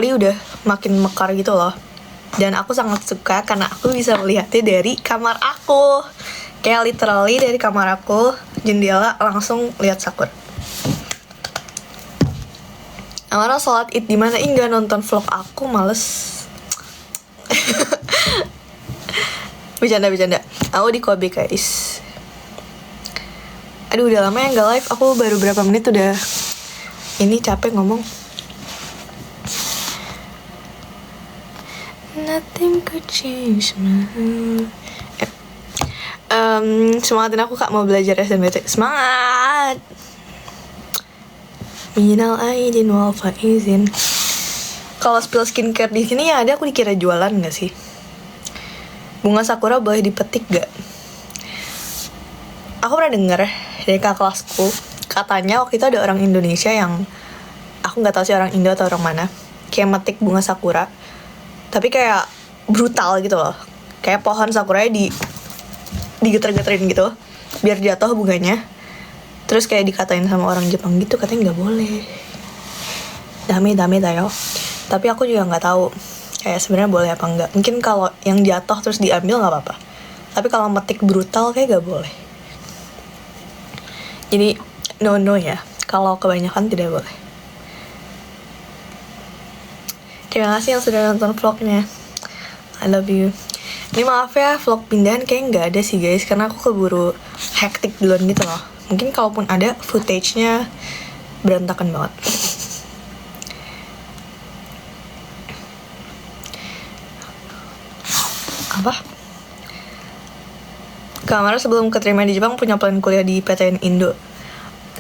udah makin mekar gitu loh. Dan aku sangat suka karena aku bisa melihatnya dari kamar aku. Kayak literally dari kamar aku, jendela langsung lihat Sakura. Amara sholat id di mana? Enggak nonton vlog aku, males. Bercanda. Aku di Kobe guys. Aduh udah lama ya nggak live. Aku baru berapa menit udah ini capek ngomong. Nothing could change my semangatin aku Kak, mau belajar SNBT. Semangat. Minal aidin wal faizin. Kalau spill skincare di sini ya ada, aku dikira jualan nggak sih? Bunga sakura boleh dipetik gak? Aku pernah denger dari kakak kelasku, katanya waktu itu ada orang Indonesia yang aku nggak tahu sih orang Indo atau orang mana, kayak metik bunga sakura, tapi kayak brutal gitu loh, kayak pohon sakuranya digeter-geterin gitu biar jatuh bunganya, terus kayak dikatain sama orang Jepang gitu, katanya nggak boleh. Dame tayo. Tapi aku juga nggak tahu kayak sebenarnya boleh apa enggak. Mungkin kalau yang jatuh terus diambil nggak apa-apa, tapi kalau metik brutal kayak nggak boleh. Jadi no ya, kalau kebanyakan tidak boleh. Terima kasih yang sudah nonton vlognya, I love you. Ini maaf ya, vlog pindahan kayak nggak ada sih guys, karena aku keburu hektik duluan gitu loh. Mungkin kalaupun ada, footage-nya berantakan banget. Apa? Kamar sebelum keterima di Jepang punya plan kuliah di PTN Indo.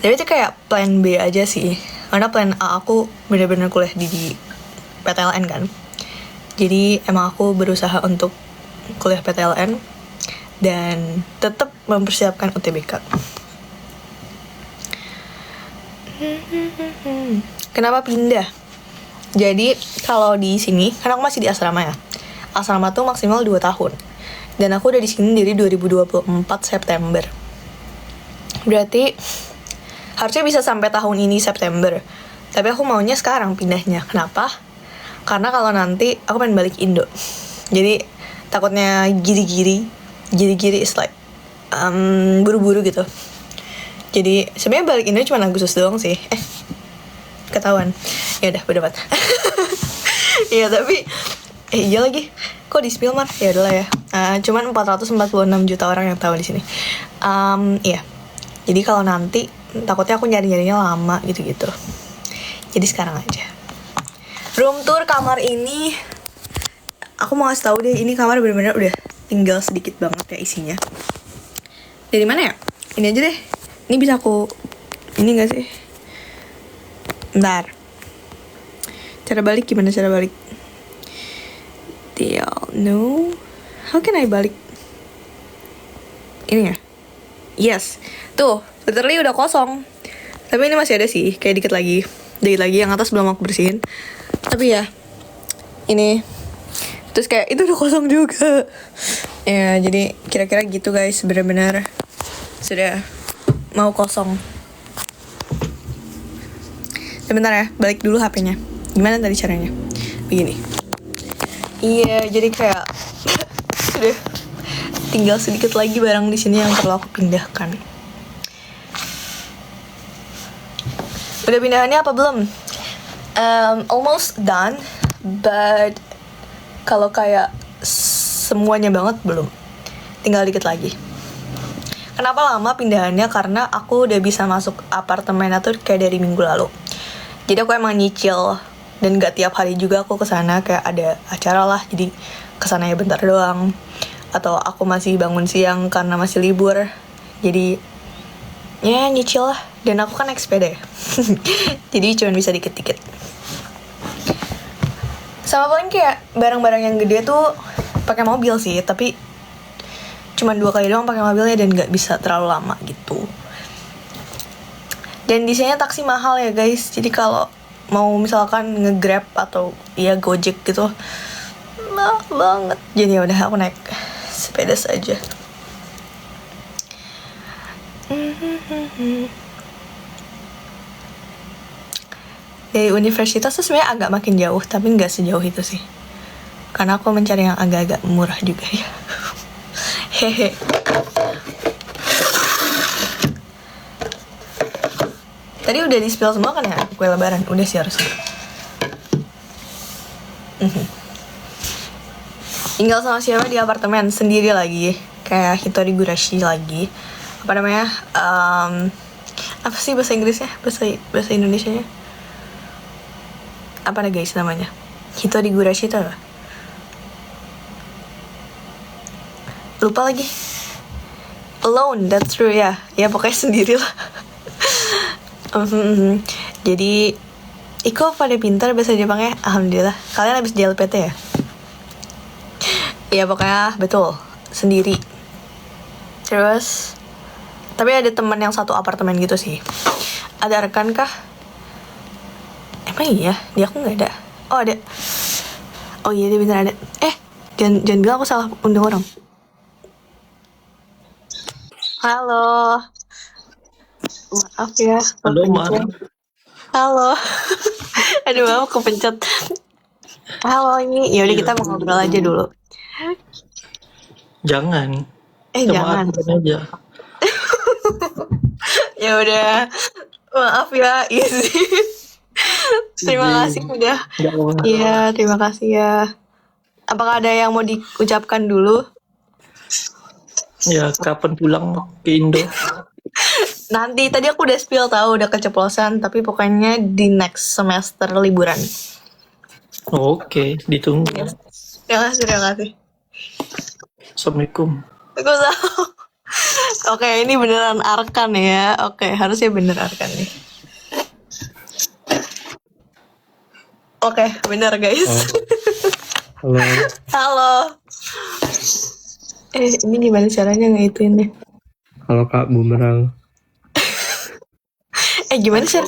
Tapi itu kayak plan B aja sih, karena plan A aku bener-bener kuliah di PTLN kan. Jadi emang aku berusaha untuk kuliah PTLN dan tetap mempersiapkan UTBK. Kenapa pindah? Jadi kalau di sini, karena aku masih di asrama ya. Asrama tuh maksimal 2 tahun. Dan aku udah di sini dari 2024 September. Berarti harusnya bisa sampai tahun ini September. Tapi aku maunya sekarang pindahnya. Kenapa? Karena kalau nanti aku pengen balik Indo. Jadi takutnya giri-giri is like buru-buru gitu. Jadi sebenarnya balik Indo cuma Agustus doang sih. Ketahuan. Ya udah berdebat. Iya tapi iya lagi. Kok di spill Mar? Ya udahlah ya. Cuman 446 juta orang yang tahu di sini. Iya. Jadi kalau nanti takutnya aku nyari-nyarinya lama gitu-gitu. Jadi sekarang aja. Room tour kamar ini, aku mau kasih tahu deh, ini kamar benar-benar udah tinggal sedikit banget ya isinya. Dari mana ya? Ini aja deh. Ini bisa aku ini enggak sih? Bentar. Cara balik gimana cara balik? No. How can I balik? Ini ya? Yes. Tuh, literally udah kosong. Tapi ini masih ada sih, kayak dikit lagi yang atas belum aku bersihin. Tapi ya, ini terus kayak itu udah kosong juga. Ya, jadi kira-kira gitu guys, benar-benar sudah mau kosong. Sebentar ya, balik dulu HP-nya. Gimana tadi caranya? Begini. Iya, jadi kayak sudah tinggal sedikit lagi barang di sini yang perlu aku pindahkan. Udah pindahannya apa belum? Almost done, but kalau kayak semuanya banget belum. Tinggal dikit lagi. Kenapa lama pindahannya? Karena aku udah bisa masuk apartemennya tuh kayak dari minggu lalu. Jadi aku emang nyicil dan gak tiap hari juga aku kesana, kayak ada acara lah, jadi kesana ya bentar doang. Atau aku masih bangun siang karena masih libur, jadi ya nyicil lah. Dan aku kan naik sepeda ya. Jadi cuma bisa dikit-dikit. Sama paling kayak barang-barang yang gede tuh pakai mobil sih, tapi cuma 2 kali doang pakai mobilnya dan gak bisa terlalu lama gitu. Dan di sini taksi mahal ya guys, jadi kalau mau misalkan nge-Grab atau ya Gojek gitu mahal banget. Jadi ya udah aku naik sepeda saja. Dari universitas tuh sebenarnya agak makin jauh, tapi nggak sejauh itu sih. Karena aku mencari yang agak-agak murah juga ya. Hehe. Tadi udah di-spill semua kan ya kue lebaran? Udah sih harusnya. Tinggal sama siapa di apartemen sendiri lagi, kayak Hitori Gurashi lagi. Apa namanya? Apa sih bahasa Inggrisnya? Bahasa Indonesianya? Apa nih guys namanya? Hitori Gurashi itu apa? Lupa lagi. Alone, that's true ya. Ya pokoknya sendiri lah. Jadi Iko pada pintar bahasa Jepangnya, alhamdulillah. Kalian habis di LPT ya? Ya pokoknya betul, sendiri. Terus tapi ada teman yang satu apartemen gitu sih. Ada rekan kah? Emang iya? Dia aku nggak ada. Oh ada. Oh iya dia bener ada. Jangan bilang aku salah undang orang. Halo. Maaf ya. Halo, kepencet. Halo. Aduh maaf kepencet. Halo ini. Yaudah kita mau ngobrol aja dulu. Jangan. Jangan. Aja. Ya udah. Maaf ya, izin. Terima kasih udah. Iya, terima kasih ya. Apakah ada yang mau diucapkan dulu? Ya, kapan pulang ke Indo? Nanti, tadi aku udah spill tahu, udah keceplosan, tapi pokoknya di next semester liburan. Oke, ditunggu. Terima kasih. Assalamualaikum. Oke, ini beneran Arkan ya. Oke, harusnya bener Arkan nih. Oke, bener guys. Halo. Halo. Ini gimana caranya ngituin deh? Halo Kak Bumerang. Gimana sih?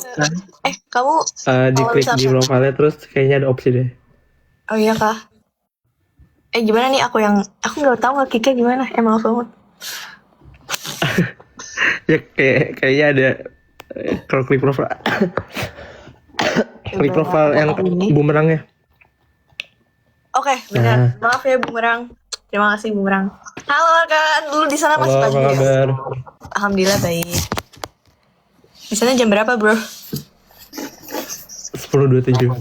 Kamu Diklik di profile terus kayaknya ada opsi deh. Oh iya kah? Gimana nih aku nggak tahu ngekliknya gimana. Maaf banget. Ya kayaknya ada kalau klik profile. Klik profile yang bumerangnya. Oke, benar. Maaf ya Bumerang. Terima kasih Bumerang. Halo kan, lu di sana masih pagi apa kabar? Alhamdulillah baik. Di sana jam berapa, Bro? 10.27.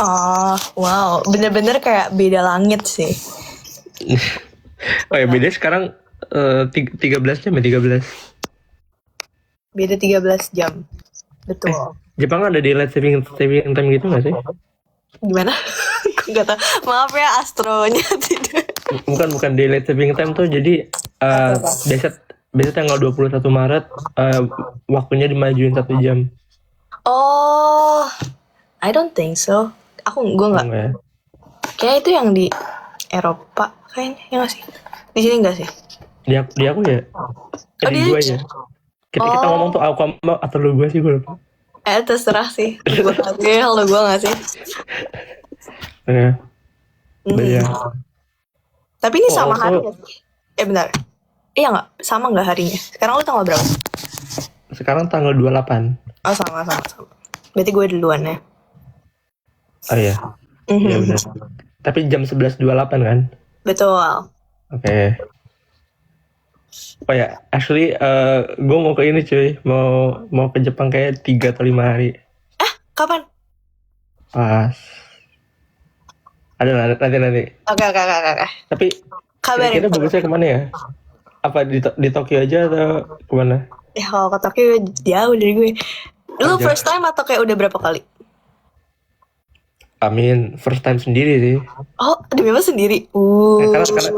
Oh, wow. Bener-bener kayak beda langit sih. Oh ya beda sekarang 13 jam ya 13. Beda 13 jam. Betul. Jepang ada daylight saving time gitu nggak sih? Gimana? Aku nggak tahu. Maaf ya astronya tidak. Bukan daylight saving time tuh jadi biasa tanggal 21 Maret waktunya dimajuin 1 jam. Oh, I don't think so. Gue nggak. Ya? Kayak itu yang di Eropa kayaknya, ya nggak sih? Di sini nggak sih? Di aku ya. Di gue ya. Kita ngomong tuh aku atau lu gue sih gue lupa. Terserah sih. Gue nggak lo gue nggak sih? Ya. Iya. Tapi ini sama harinya sih. Bentar. Iya nggak? Sama nggak harinya? Sekarang lu tanggal berapa? Sekarang tanggal 28. Oh sama. Berarti gue duluan ya. Oh iya. Iya benar. Tapi jam 11.28 kan? Betul. Oke. Oh ya, actually gue mau ke ini cuy, mau ke Jepang kayak 3 atau 5 hari. Kapan? Pas. Ada nanti. Oke. Tapi kabarin. Kita bagusnya kemana ya? Apa di Tokyo aja atau kemana? Ya kalau ke Tokyo jauh dari gue. Lu first time atau kayak udah berapa kali? First time sendiri sih. Oh, demi apa sendiri?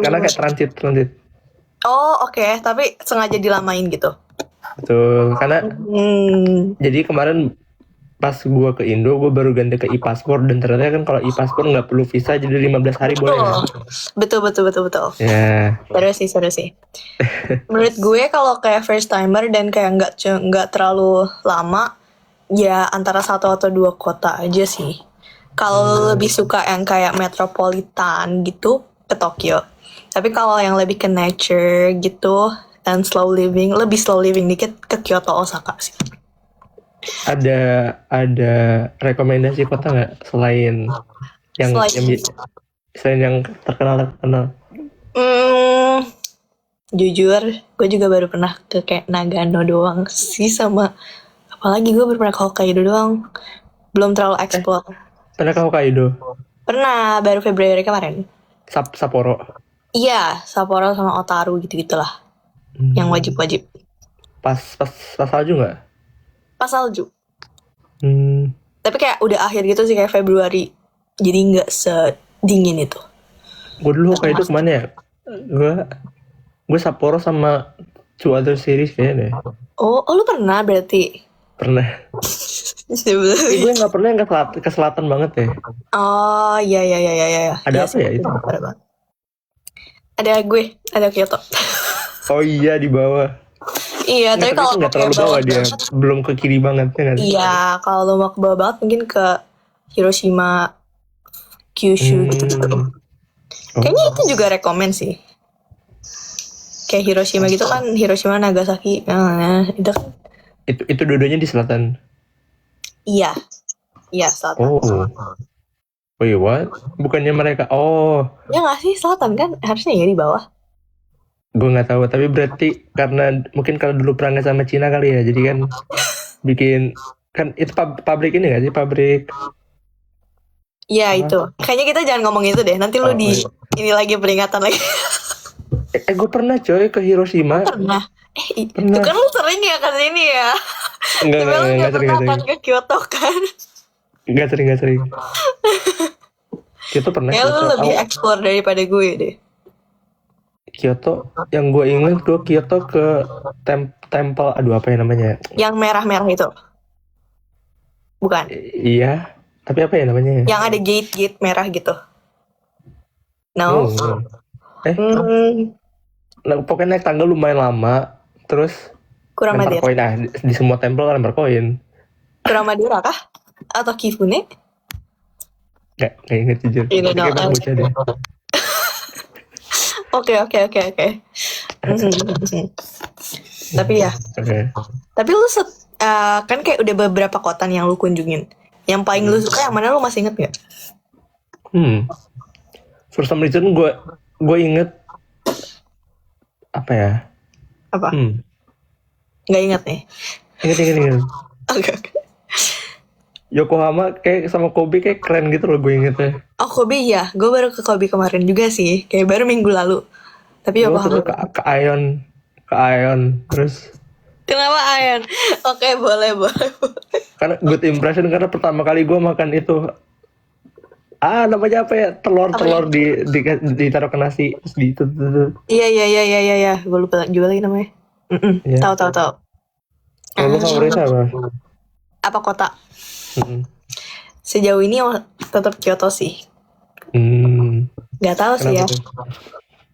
Karena kayak transit. Oh, oke. Tapi sengaja dilamain gitu. Betul, karena jadi kemarin pas gue ke Indo, gue baru ganti ke e-passport dan ternyata kan kalau e-passport nggak perlu visa, jadi 15 hari boleh. Betul. Ya. Seru sih. Menurut gue kalau kayak first timer dan kayak nggak terlalu lama, ya antara 1 atau 2 kota aja sih. Kalau lebih suka yang kayak metropolitan gitu, ke Tokyo. Tapi kalau yang lebih ke nature gitu and lebih slow living dikit ke Kyoto, Osaka sih. ada rekomendasi kota nggak selain yang selain yang terkenal? Hmm, jujur, gue juga baru pernah ke kayak Nagano doang sih, sama apalagi gue baru pernah ke Hokkaido doang. Belum terlalu explore. Pernah ke Hokkaido? Pernah, baru Februari kemarin. Sapporo. Iya, Sapporo sama Otaru gitu-gitulah. Yang wajib-wajib. Pas salju nggak? Pas salju. Hmm. Tapi kayak udah akhir gitu sih, kayak Februari. Jadi nggak sedingin itu. Gue dulu Hokkaido kemana ya? Gue Sapporo sama two other series kayaknya deh. Oh, lu pernah berarti? Pernah. Gue nggak pernah yang ke selatan banget ya. Oh, iya. Ada Iya apa ya itu? Ada banget. Ada Kyoto. Oh iya, di bawah. Iya, tapi kalau nggak terlalu bawah dia, belum ke kiri banget ya nggak sih? Iya, kalau lo mau ke bawah banget mungkin ke Hiroshima, Kyushu gitu. Kayaknya itu juga rekomen sih. Kayak Hiroshima gitu kan, Hiroshima, Nagasaki, itu kan. Itu dua-duanya di selatan. Iya, selatan. Oh iya, what? Bukannya mereka? Oh. Ya nggak sih, selatan kan harusnya ya di bawah. Gue nggak tahu, tapi berarti karena mungkin kalau dulu perangnya sama Cina kali ya, jadi kan bikin kan itu pabrik ini nggak sih, pabrik? Iya itu. Kayaknya kita jangan ngomong itu deh. Nanti lu ini lagi peringatan lagi. Gue pernah coy ke Hiroshima. Pernah. Itu kan lu sering ya ke sini ya. Enggak sering. Ke Kyoto kan. Enggak sering. Kyoto pernah. Ya lu lebih explore daripada gue deh. Kyoto, yang gue inget gue Kyoto ke temple, aduh apa ya namanya? Yang merah-merah itu. Bukan? Iya, tapi apa ya namanya? Yang ada gate merah gitu. No. Nah, pokoknya naik tangga lumayan lama, terus Kuramadira. Koin. Nah, di semua tempel kan lempar koin. Kuramadira kah? Atau Kifune? Nggak inget jujur. Kayak bocah deh. Oke. Tapi ya. Tapi lu kan kayak udah beberapa kota yang lu kunjungin. Yang paling lu suka yang mana, lu masih inget gak? For some reason gue inget apa ya? Apa? Nggak inget nih. Inget. Oke. Yokohama kayak sama Kobe kayak keren gitu loh, gue ingetnya. Oh, Kobe ya, gue baru ke Kobe kemarin juga sih, kayak baru minggu lalu. Tapi Yokohama ke Ion terus. Kenapa Ion? Oke, boleh. Karena good impression, karena pertama kali gue makan itu namanya apa ya, telur ditaruh ke nasi terus gitu. Iya, gue lupa juga lagi namanya. Tahu. Kalau lu favorit apa? Apa kota? Sejauh ini tetap Kyoto sih. Gak tahu sih ya.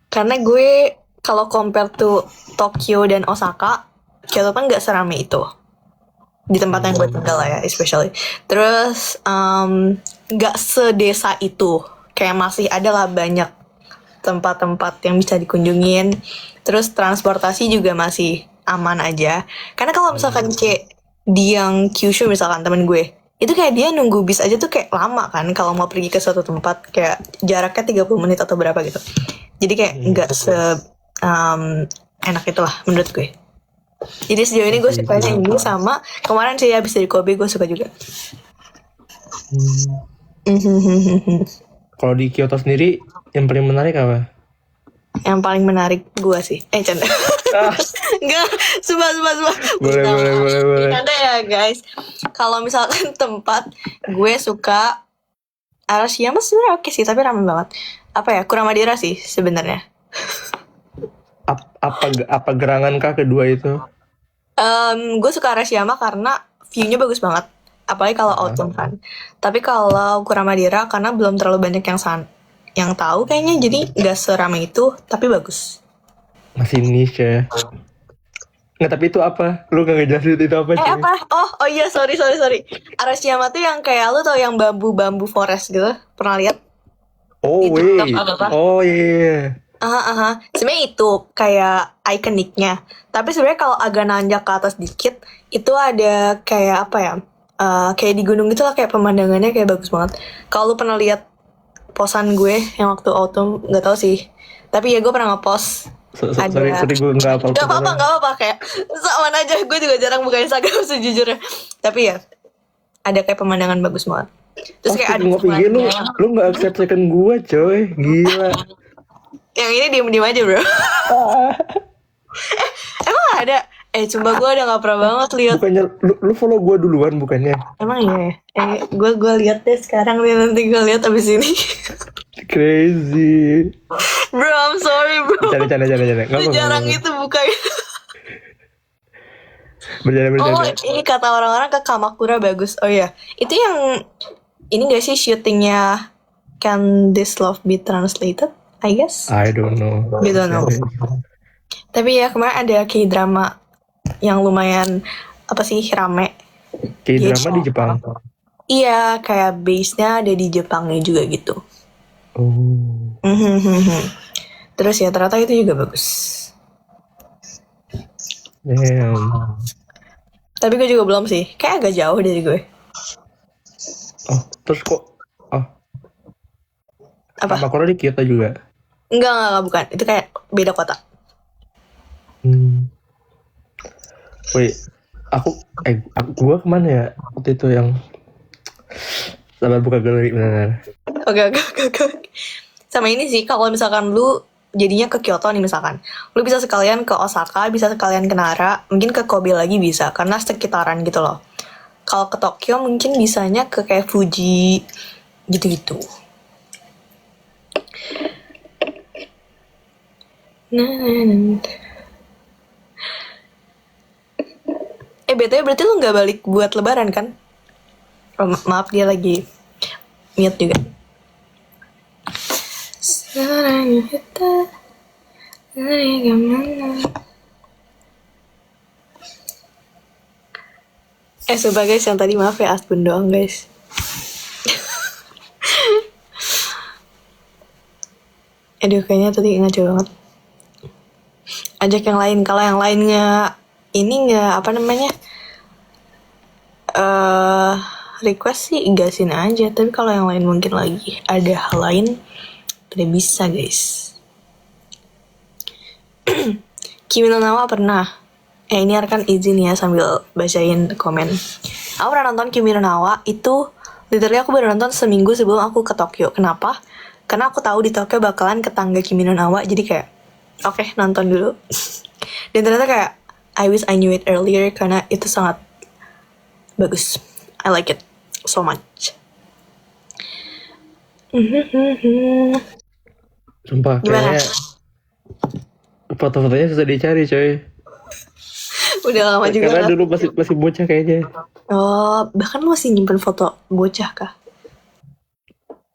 Karena gue kalau compare to Tokyo dan Osaka, Kyoto kan gak serame itu. Di tempat yang gue tinggal lah ya, especially. Terus gak sedesa itu. Kayak masih ada lah banyak tempat-tempat yang bisa dikunjungin. Terus transportasi juga masih aman aja. Karena kalau misalkan di yang Kyushu misalkan temen gue, itu kayak dia nunggu bis aja tuh kayak lama kan kalau mau pergi ke suatu tempat, kayak jaraknya 30 menit atau berapa gitu. Jadi kayak nggak enak itulah menurut gue. Jadi sejauh ini gue sukanya ini, sama kemarin sih habis dari Kobe gue suka juga. Kalau di Kyoto sendiri yang paling menarik apa? Yang paling menarik gue sih canda. Enggak, sumpah. Boleh. Canda ya guys. Kalau misalkan tempat, gue suka Arashiyama sebenarnya oke sih, tapi ramai banget. Apa ya, Kuramadira sih sebenarnya. Apa gerangan kah kedua itu? Gue suka Arashiyama karena view-nya bagus banget, apalagi kalau autumn kan. Tapi kalau Kuramadira karena belum terlalu banyak yang tahu kayaknya, jadi nggak seramai itu, tapi bagus. Masih niche ya. Nggak, tapi itu apa? Lu gak ngejelasin itu apa? Apa? Oh iya, sorry. Arashiyama tuh yang kayak lu tau yang bambu forest gitu, pernah lihat? Oh iya. Sebenarnya itu kayak ikoniknya. Tapi sebenarnya kalau agak nanjak ke atas dikit, itu ada kayak apa ya? Kayak di gunung gitu lah, kayak pemandangannya kayak bagus banget. Kalau lu pernah lihat posan gue yang waktu autumn, nggak tahu sih. Tapi ya gue pernah nge-post. Sorry gue nggak apa-apa. Gak apa-apa kayak sama aja. Gue juga jarang buka Instagram sejujurnya. Tapi ya ada kayak pemandangan bagus banget. Terus kayak ada ngopi gini lu nggak accept second gue coy, gila. Yang ini diem aja bro. Emang ada? Sumpah gue udah gak pernah banget lihat. Bukannya lu follow gue duluan bukannya? Emang iya. Gue lihat deh sekarang nih, nanti gue lihat abis ini. Crazy. Bro, I'm sorry bro. Canda. Jarang itu bukanya. Bercanda. Oh, ini kata orang-orang ke Kamakura bagus. Oh iya, itu yang ini gak sih syutingnya Can This Love Be Translated? I guess. I don't know. You don't know. Tapi ya kemarin ada K-drama yang lumayan apa sih rame. K-drama di Jepang. Iya, kayak base-nya ada di Jepangnya juga gitu. Oh. Terus ya ternyata itu juga bagus. Damn. Tapi gue juga belum sih, kayak agak jauh dari gue. Oh, terus kok? Oh. Apa? Kamakura di Kyoto juga? Enggak, bukan. Itu kayak beda kota. Wait, gue kemana ya waktu itu yang sabar buka galeri benar. Oke. Sama ini sih, kalau misalkan lu jadinya ke Kyoto nih misalkan, lu bisa sekalian ke Osaka, bisa sekalian ke Nara, mungkin ke Kobe lagi bisa, karena sekitaran gitu loh. Kalau ke Tokyo mungkin bisanya ke kayak Fuji, gitu-gitu. BTW berarti lu gak balik buat lebaran kan? Oh, maaf dia lagi mute juga. Sekarang kita dari kemana? Sumpah guys, yang tadi maaf ya Asbun doang guys. Aduh kayaknya tadi ngaco banget. Ajak yang lain, kalau yang lainnya ini nggak apa namanya request sih gasin aja, tapi kalau yang lain mungkin lagi ada hal lain tidak bisa guys. Kimi no Na wa pernah. Ini akan izin ya sambil bacain komen. Aku pernah nonton Kimi no Na wa itu literally aku baru nonton seminggu sebelum aku ke Tokyo. Kenapa? Karena aku tahu di Tokyo bakalan ke tangga Kimi no Na wa, jadi kayak oke, nonton dulu. Dan ternyata kayak I wish I knew it earlier karena itu sangat bagus. I like it so much. Sumpah, Gimana? kayaknya foto-fotonya susah dicari coy. Udah lama juga. Karena dulu masih bocah kayaknya. Oh, bahkan lu masih nyimpen foto bocah kah?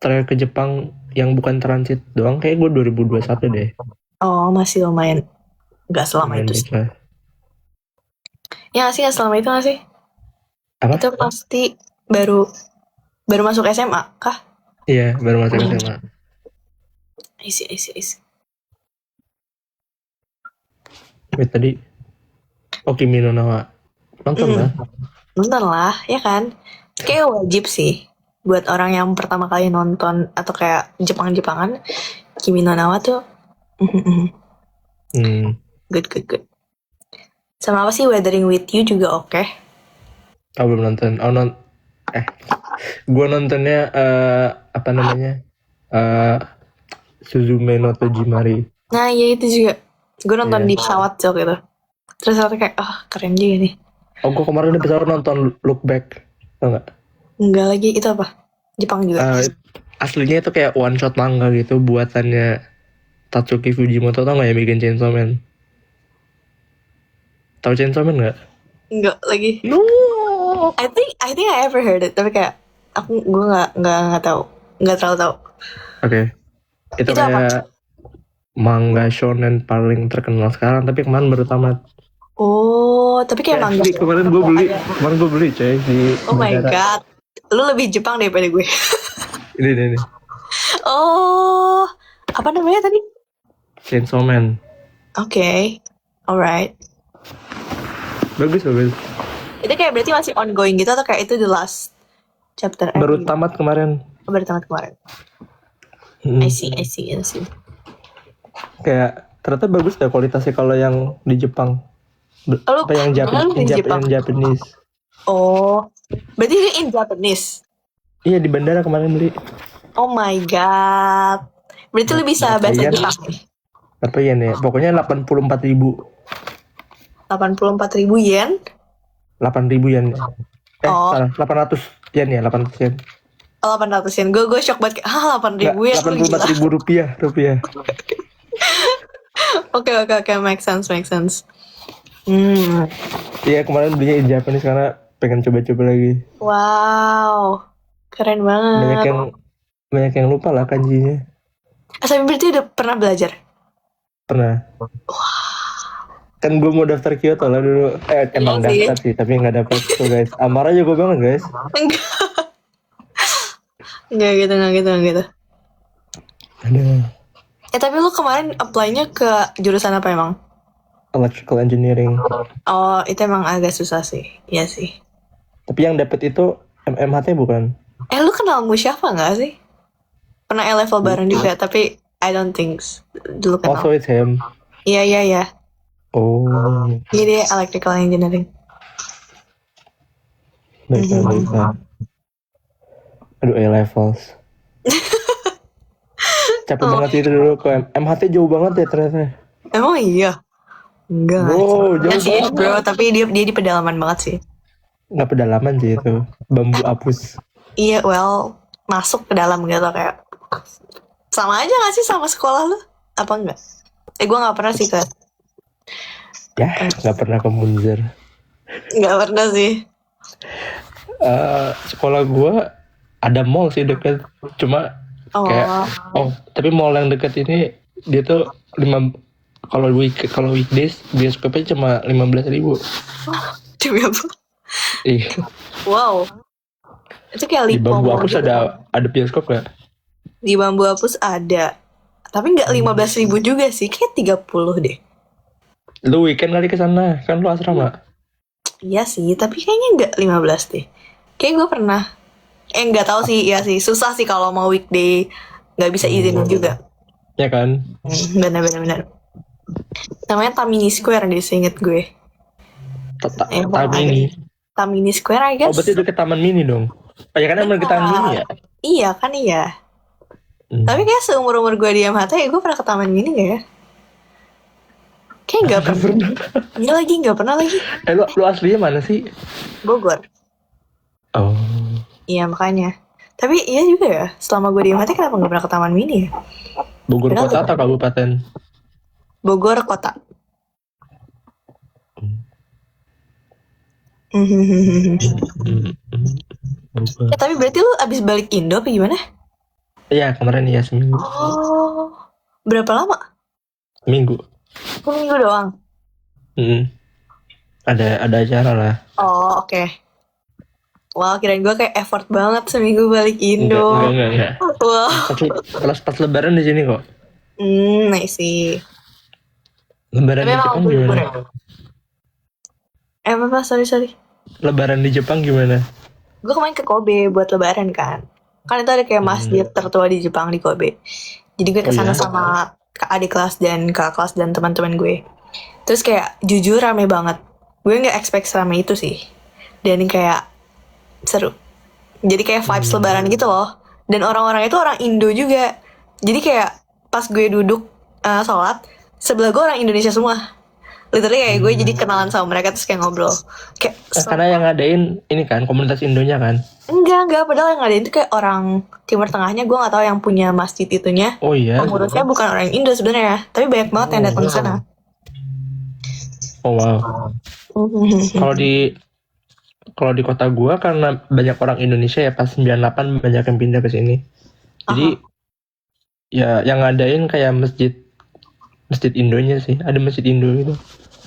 Terakhir ke Jepang yang bukan transit doang kayak gue 2021 deh. Oh, masih lumayan. Gak selama itu sih. Ya gak sih, gak selama itu gak sih? Apa? Itu pasti baru masuk SMA kah? Iya, baru masuk SMA. Isi. Wait, tadi Kimi no Na wa nonton lah. Nonton lah, ya kan? Kayak wajib sih buat orang yang pertama kali nonton atau kayak Jepang-Jepangan. Kimi no Na wa tuh good. Sama apa sih Weathering with You juga oke. Oh, belum nonton. Gue nontonnya apa namanya? Suzume no Tojimari. Nah, iya itu juga. Gue nonton di pesawat waktu itu. Terus aku kayak, keren juga nih. Oh, gue kemarin di pesawat nonton Look Back. Tau gak? Enggak lagi, itu apa? Jepang juga. Aslinya itu kayak one shot manga gitu, buatannya Tatsuki Fujimoto. Tau gak ya bikin Chainsaw Man? Tau Chainsaw Man gak? Enggak lagi. No. I think I ever heard it, tapi kayak gue nggak tahu, nggak terlalu tahu. Oke. Itu kayak apa? Manga shonen paling terkenal sekarang, tapi kemarin baru tamat. Oh, tapi kayak manga. Kemarin gue beli coy di Oh my god, lu lebih Jepang daripada gue. Ini. Oh, apa namanya tadi? Chainsaw Man. Oke. Alright. Bagus. Itu kayak berarti masih ongoing gitu atau kayak itu the last chapter? Baru tamat kemarin. Baru tamat kemarin. I see. Kayak ternyata bagus ya kualitasnya kalau yang di Jepang. Lu Apa yang di Jepang? Japanese. Oh, berarti ini in Japanese? Iya, di bandara kemarin beli. Oh my god. Berarti lu bisa bahasa Iya. Jepang? Apa yen ya? Pokoknya 84.000. 84.000 yen? 8.000 yen. Oh. Salah, 800 yen ya, 800 yen. Oh, 800 yen. Gue shock banget kayak 8.000 yen. 84.000 rupiah. Oke, make sense. Iya, kemarin belinya in Japanese karena pengen coba-coba lagi. Wow, keren banget. Banyak yang lupa lah kanjinya. Tapi berarti udah pernah belajar? Pernah. Kan gue mau daftar Kyoto lah dulu. Emang sih. daftar sih, tapi nggak dapet tuh guys. Amar aja gue banget guys. Enggak gitu. Aduh. Tapi lu kemarin apply-nya ke jurusan apa emang? Electrical engineering. Oh, itu emang agak susah sih. Iya sih. Tapi yang dapet itu MMHT bukan? Lu kenal Musyafa gak sih? Pernah level bareng juga, tapi I don't think dulu kenal. Also it's him. Iya. Oh. Jadi dia electrical engineering. Baiklah. Aduh, A-levels. Capek banget itu dulu ke MHT jauh banget ya ternyata. Emang iya? Enggak. Bro, Enggak jauh sih, banget. bro, tapi dia di pedalaman banget sih. Nggak pedalaman sih itu. Bambu apus. Iya, well, masuk ke dalam gitu kayak. Sama aja gak sih sama sekolah lu? Apa enggak? Gue gak pernah sih ke. Ya, nggak pernah ke Munzer. Gak pernah sih. Sekolah gua ada mall sih deket. Cuma kayak tapi mall yang deket ini dia tuh kalau weekdays bioskopnya cuma 15.000. Demi apa? Iya. Wow. Itu kayak Di Lipo Bambu Mall Apus gitu. ada bioskop gak? Di Bambu Apus ada. Tapi gak 15.000 juga sih. Kayak 30 deh. Lu weekend kali ke sana, kan lu asrama. Iya sih, tapi kayaknya gak 15 deh. Kayak gue pernah. Gak tahu sih, iya sih. Susah sih kalau mau weekday. Gak bisa izin juga. Ya kan? Benar. Namanya Tamini Square deh, seinget gue. Tamini Square, I guess. Oh, berarti deket Taman Mini dong. Oh, ya kan emang deket Taman Mini ya? Iya kan, iya. Tapi kayak seumur-umur gue di MHT, gue pernah ke Taman Mini gak ya? Kayak gak pernah. Iya lagi, gak pernah lagi. Lu aslinya mana sih? Bogor. Oh. Iya makanya. Tapi iya juga ya, selama gue di MHT kenapa gak pernah ke Taman Mini ya? Bogor kota atau kabupaten? Bogor kota. Tapi berarti lu abis balik Indo apa gimana? Iya, kemarin ya seminggu. Oh, berapa lama? Seminggu doang. Ada acara lah. Oh, oke. Wah, kirain gue kayak effort banget seminggu balik Indo. Enggak. Wah. Pas lebaran di sini kok. Nice sih. Lebaran di Jepang gimana? Apa? Sorry. Lebaran di Jepang gimana? Gue kemarin ke Kobe buat lebaran kan. Kan itu ada kayak masjid tertua di Jepang di Kobe. Jadi gue kesana sama adik kelas dan kakak kelas dan teman-teman gue. Terus kayak jujur rame banget. Gue gak expect rame itu sih. Dan kayak seru. Jadi kayak vibes lebaran gitu loh. Dan orang-orang itu orang Indo juga. Jadi kayak pas gue duduk sholat, sebelah gue orang Indonesia semua. Literally kayak gue jadi kenalan sama mereka terus kayak ngobrol. Kayak karena yang ngadain ini kan komunitas Indonya kan? Enggak. Padahal yang ngadain itu kayak orang Timur Tengahnya. Gue gak tahu yang punya masjid itunya. Oh iya? Pengurusnya bukan orang Indo sebenarnya. Tapi banyak banget yang datang ke sana. Oh wow. Kalau di kota gua karena banyak orang Indonesia ya pas 98 banyak yang pindah ke sini. Jadi ya yang ngadain kayak masjid Indonya sih. Ada masjid Indo gitu.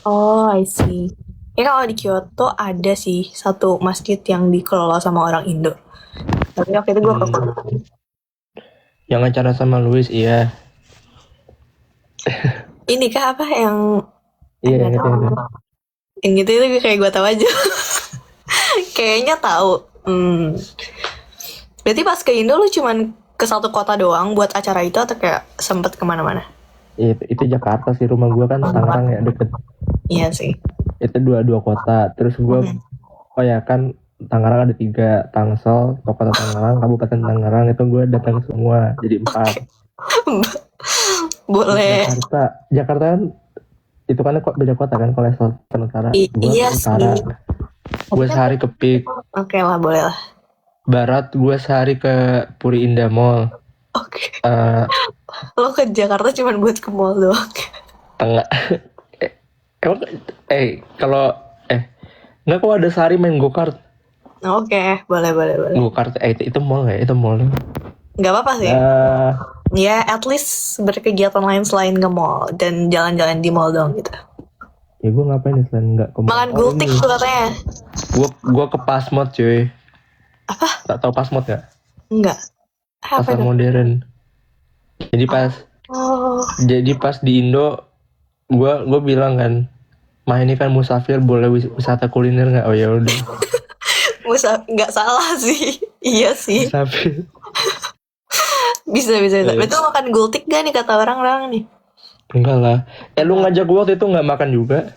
Oh, I see. Ya kalau di Kyoto ada sih satu masjid yang dikelola sama orang Indo. Tapi waktu itu gue Yang acara sama Louis, iya. Ini kah apa yang Iya, yang itu. yang gitu itu kayak gue tahu aja. Kayaknya tahu. Berarti pas ke Indo lu cuman ke satu kota doang buat acara itu atau kayak sempet kemana-mana? Itu Jakarta sih, rumah gue kan Tangerang ya, deket. Iya sih. Itu dua kota. Terus gue, oh ya kan Tangerang ada 3, Tangsel, Kota Tangerang, Kabupaten Tangerang, itu gue datang semua, jadi 4. Boleh. Jakarta kan itu kan kok beda kota kan, kalau Selatan Utara. Iya Utara. sih. Gue sehari ke PIK. Oke lah, boleh lah. Barat gue sehari ke Puri Indah Mall. Oke. Lo ke Jakarta cuman buat ke mall doang. Tengah. Emang kalau nggak, kok ada sehari main go-kart. Oke, boleh. Go-kart itu mall ya, itu mall. Nggak apa-apa sih. Ya, at least berkegiatan lain selain ke mall dan jalan-jalan di mall doang gitu. Ya gue ngapain nih selain nggak ke mall? Makan gultik tuh katanya. Gue ke Pasmod cuy. Apa? Tak tahu Pasmod nggak? Enggak. Apa Pasar itu? modern. Jadi pas di Indo, gue bilang kan, mah ini kan musafir, boleh wisata kuliner nggak? Oh ya udah. Nggak salah sih. Iya sih. Musafir. Bisa. Berarti lo makan gultik gak nih kata orang-orang nih? Enggak lah. Lu ngajak gue waktu itu nggak makan juga.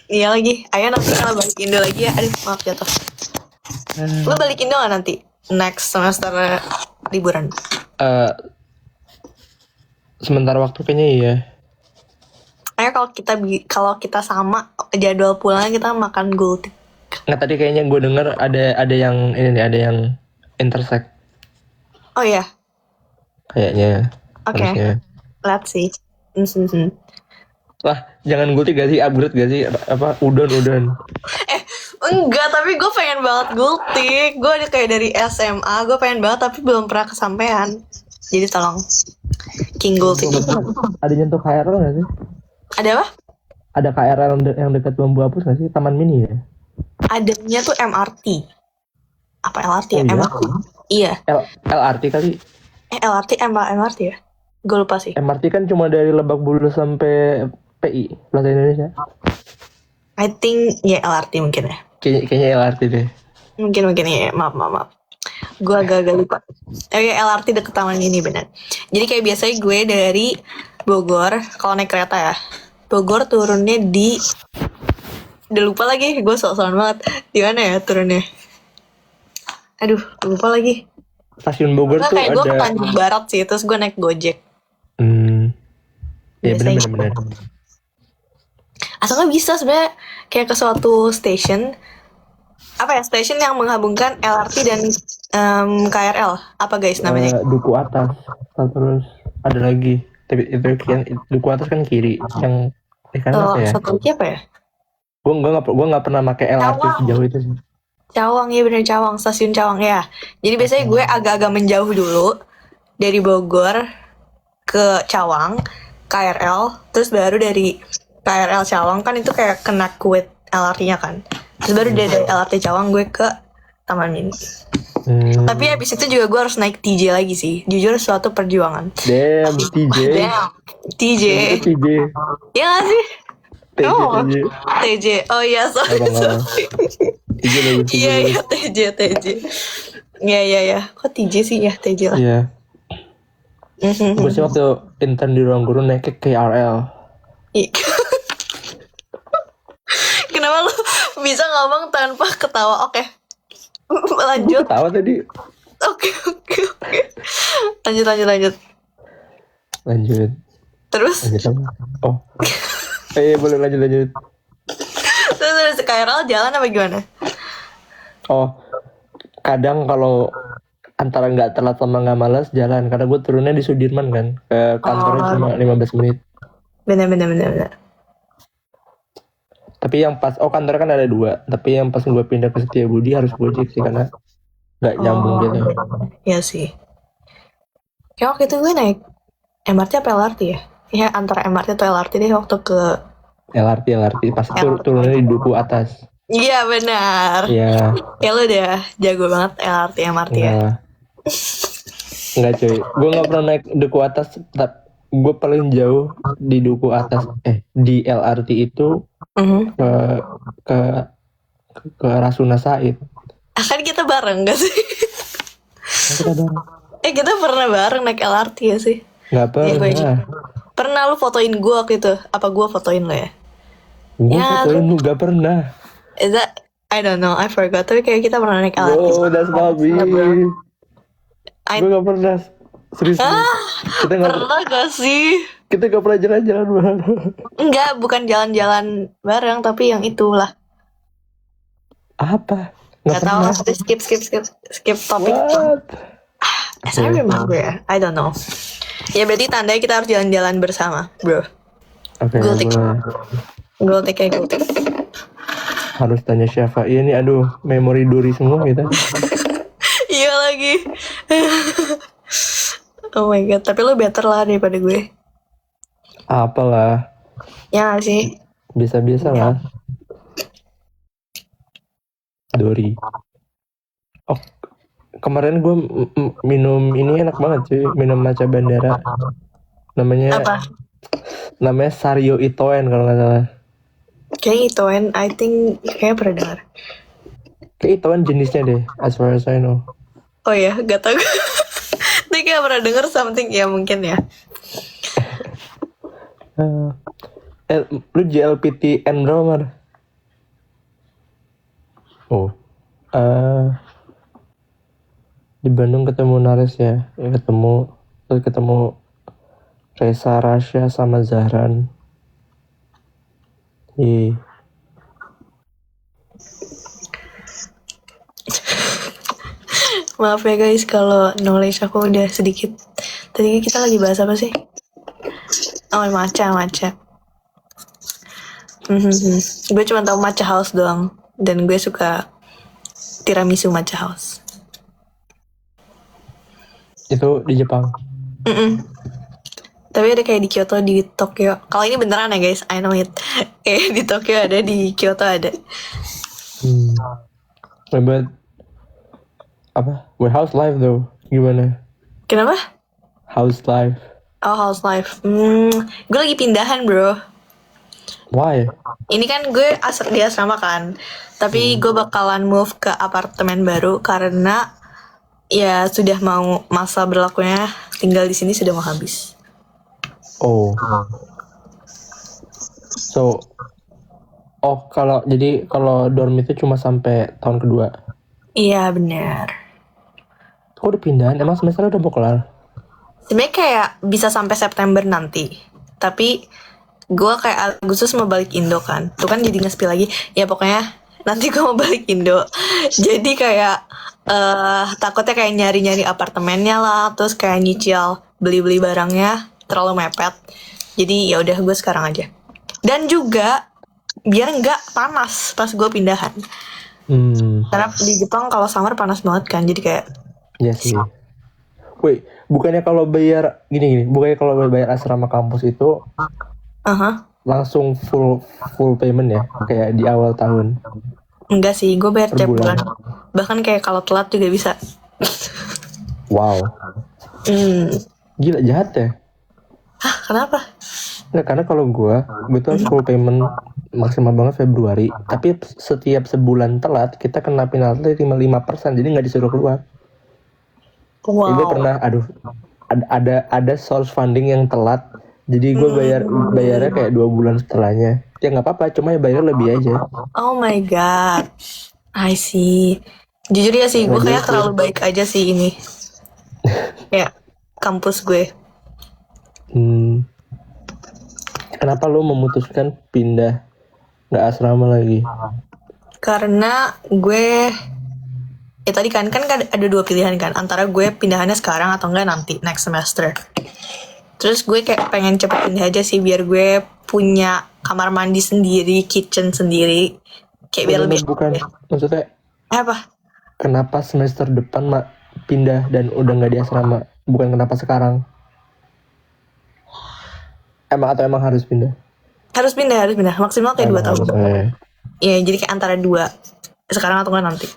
Iya lagi. Ayo nanti kalau balik Indo lagi ya. Aduh, maaf jatuh. Lo balik Indo gak nanti? Next semester liburan? Sementara waktu kayaknya iya. Ayo kalau kita sama jadwal pulangnya kita makan gultik. Nggak, tadi kayaknya gue denger ada yang ini nih, ada yang intersect Oh iya. kayaknya. Oke. Harusnya. Let's see. Lah, jangan gultik gak sih? Upgrade gak sih? Apa udon? Enggak, tapi gue pengen banget gultik. Gue udah kayak dari SMA, gue pengen banget tapi belum pernah kesampaian. Jadi tolong King Gultik. Ada nyentuh KRL gak sih? Ada apa? Ada KRL yang dekat Bambu Apus gak sih? Taman Mini ya? Adanya tuh MRT. Apa LRT ya? Oh, iya? MRT. Iya. LRT kali. LRT MRT ya? Gue lupa sih. MRT kan cuma dari Lebak Bulus sampai PI, Plaza Indonesia. I think ya LRT mungkin ya. Kayaknya LRT deh. Mungkin ya. Maaf. Gue agak lupa. Ya LRT deket taman ini benar. Jadi kayak biasanya gue dari Bogor, kalau naik kereta ya, Bogor turunnya di, udah lupa lagi, gue sok-sokan banget. Di mana ya turunnya? Aduh, lupa lagi. Stasiun Bogor tuh Kayak gue ke ada. Tanjung Barat sih, terus gue naik Gojek. Ya Biasanya benar. Asalnya bisa sebenarnya kayak ke suatu station, station yang menghubungkan LRT dan KRL. Apa guys namanya? Duku Atas. Terus ada lagi. Tapi itu yang Duku Atas kan kiri. Yang kanan apa ya? Satu lagi apa ya? Gue nggak pernah pakai LRT sejauh itu sih. Cawang, ya bener Cawang, stasiun Cawang ya. Jadi biasanya gue agak-agak menjauh dulu dari Bogor ke Cawang, KRL, terus baru dari KRL Cawang kan itu kayak connect with LRT-nya kan. Terus baru dari LRT Cawang gue ke Taman Mini. Tapi habis itu juga gue harus naik TJ lagi sih. Jujur suatu perjuangan. Damn, TJ. TJ. Iya gak sih? TJ. Oh iya, sorry. TJ lagi. Iya, TJ. Iya. Kok TJ sih ya, TJ lah. Iya. Gue sih waktu intern di ruang guru naik ke KRL. Kenapa lu bisa ngomong tanpa ketawa? Oke. Lanjut. Ketawa tadi. Oke. Lanjut. Terus? Oh. Boleh lanjut. Terus KRL jalan apa gimana? Oh. Kadang kalau antara nggak telat sama nggak malas jalan, karena gue turunnya di Sudirman kan, ke kantornya cuma 15 menit. Bener. Tapi yang pas, kantornya kan ada 2, tapi yang pas gue pindah ke Setiabudi harus Gojek sih, karena nggak nyambung gitu. Iya sih. Kayak waktu itu gue naik MRT apa LRT ya? Ya antara MRT atau LRT deh waktu ke LRT pas turunnya di Duku Atas. Iya benar. Iya. Ya lu udah jago banget LRT MRT ya. Enggak cuy, gue nggak pernah naik Duku Atas, gue paling jauh di duku atas di LRT itu Mhm. ke ke ke Rasuna Said. Kan kita bareng gak sih? Kan kita bareng. Kita pernah bareng naik LRT ya sih? Nggak Iya, gue pernah. pernah lu fotoin gue waktu itu. Apa gue fotoin lo ya? Gue Ya, fotoin lu nggak pernah. Is that I don't know, I forgot. Tapi kayak kita pernah naik LRT. Oh, that's not me. I- Gue nggak pernah. Serius. Kita nggak Pernah gak sih? kita nggak pernah jalan-jalan bareng. Enggak, bukan jalan-jalan bareng, tapi yang itulah. Apa? Nggak Gak tahu, pernah. skip topik. What? As I remember ya, I don't know. Ya berarti tandanya kita harus jalan-jalan bersama, bro. Oke, Gultik. gue Gultik kayak gultik. harus tanya siapa. Iya nih, aduh, memori duri semua kita. Iya lagi. Oh my god, tapi lo better lah daripada gue. Apalah, Ya gak sih? biasa-biasa lah. Dori. Oh, kemarin gue minum ini enak banget cuy, minum matcha bandara. Namanya Sario Itoen kalau nggak salah. Kayak Itoen, I think kayak pernah dengar. Kayak Itoen jenisnya deh, as far as I know. Oh ya, gak tau. Dia kayak pernah denger something ya mungkin ya. Lu JLPTN berapa, Mar? Oh. Di Bandung ketemu Nares ya. Terus ketemu Reza, Rasya sama Zahran. Maaf ya guys kalau knowledge aku udah sedikit. Tadi kita lagi bahas apa sih? Oh, matcha. Gue cuma tahu matcha house doang. Dan gue suka tiramisu matcha house. Itu di Jepang. Tapi ada kayak di Kyoto, di Tokyo. Kalau ini beneran ya guys, I know it. Kayak di Tokyo ada, di Kyoto ada. But apa? House life though, gimana? Kenapa? House life. Oh, house life. Gue lagi pindahan bro. Why? Ini kan gue di asrama kan. Tapi gue bakalan move ke apartemen baru karena ya sudah mau masa berlakunya tinggal di sini sudah mau habis. Oh. So, kalau dorm itu cuma sampai tahun kedua. Iya benar. Kok udah pindahan? Emang semester udah mau kelar? Sebenarnya kayak bisa sampai September nanti. Tapi gue kayak Agustus mau balik Indo kan. Tuh kan jadi nge-spill lagi. Ya pokoknya nanti gue mau balik Indo. Jadi kayak takutnya kayak nyari-nyari apartemennya lah. Terus kayak nyicil beli-beli barangnya terlalu mepet. Jadi ya udah gue sekarang aja. Dan juga biar nggak panas pas gue pindahan. Karena di Jepang kalau summer panas banget kan. Jadi kayak Iya sih. Wait, bukannya kalau bayar bukannya kalau bayar asrama kampus itu langsung full payment ya, kayak di awal tahun? enggak sih, gue bayar Per tiap bulan. bulan. Bahkan kayak kalau telat juga bisa. Wow. Gila, jahat ya? Hah, kenapa? Nggak, karena kalau gue tuh harus full payment maksimal banget Februari, tapi setiap sebulan telat kita kena penalti 5%, jadi nggak disuruh keluar. Wow. Gue pernah, ada source funding yang telat, jadi gue bayarnya kayak 2 bulan setelahnya. Ya nggak apa-apa, cuma ya bayar lebih aja. Oh my god, I see. Jujur ya sih, gue kayak terlalu baik aja sih ini. Ya, kampus gue. Kenapa lo memutuskan pindah nggak asrama lagi? Karena gue ya tadi kan ada 2 pilihan kan, antara gue pindahannya sekarang atau enggak nanti next semester. Terus gue kayak pengen cepet pindah aja sih biar gue punya kamar mandi sendiri, kitchen sendiri, kayak biar lebih. Bukan, maksudnya apa? Kenapa semester depan pindah dan udah nggak di asrama? Bukan kenapa sekarang? Emang harus pindah? Harus pindah, maksimal kayak 2 tahun. Iya, jadi kayak antara 2 sekarang atau enggak nanti.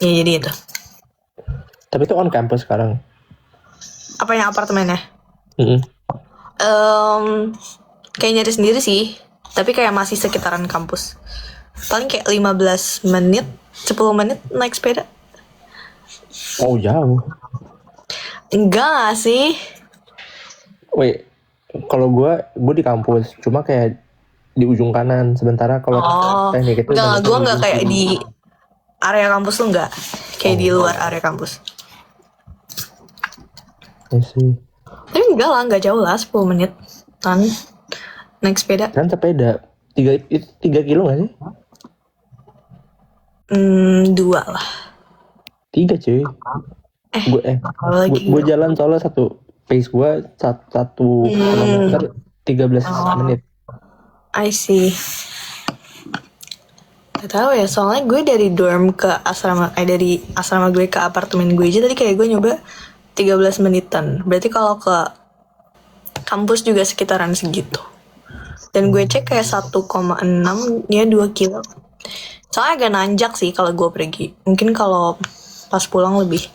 Ya jadi itu. Tapi itu on campus sekarang. Apa yang apartemennya? Kayak nyari sendiri sih, tapi kayak masih sekitaran kampus. Paling kayak 15 menit, 10 menit naik sepeda. Oh jauh. Enggak sih. Wait, kalau gue di kampus, cuma kayak di ujung kanan. Sementara kalau teknik itu enggak, gue enggak ujung kayak kiri. di area kampus tuh enggak. Kayak di luar area kampus. I see. Tapi enggak lah, enggak jauh lah, 10 menit kan naik sepeda. Kan sepeda 3 kilo nggak sih? 2 lah. 3 cuy. Gue jalan soalnya satu pace gue 1 kilometer 13 menit. I see. Gak tau ya, soalnya gue dari dorm ke asrama, dari asrama gue ke apartemen gue aja tadi kayak gue nyoba 13 menitan. Berarti kalau ke kampus juga sekitaran segitu. Dan gue cek kayak 1,6 ya 2 kilo. Soalnya agak nanjak sih kalau gue pergi. Mungkin kalau pas pulang lebih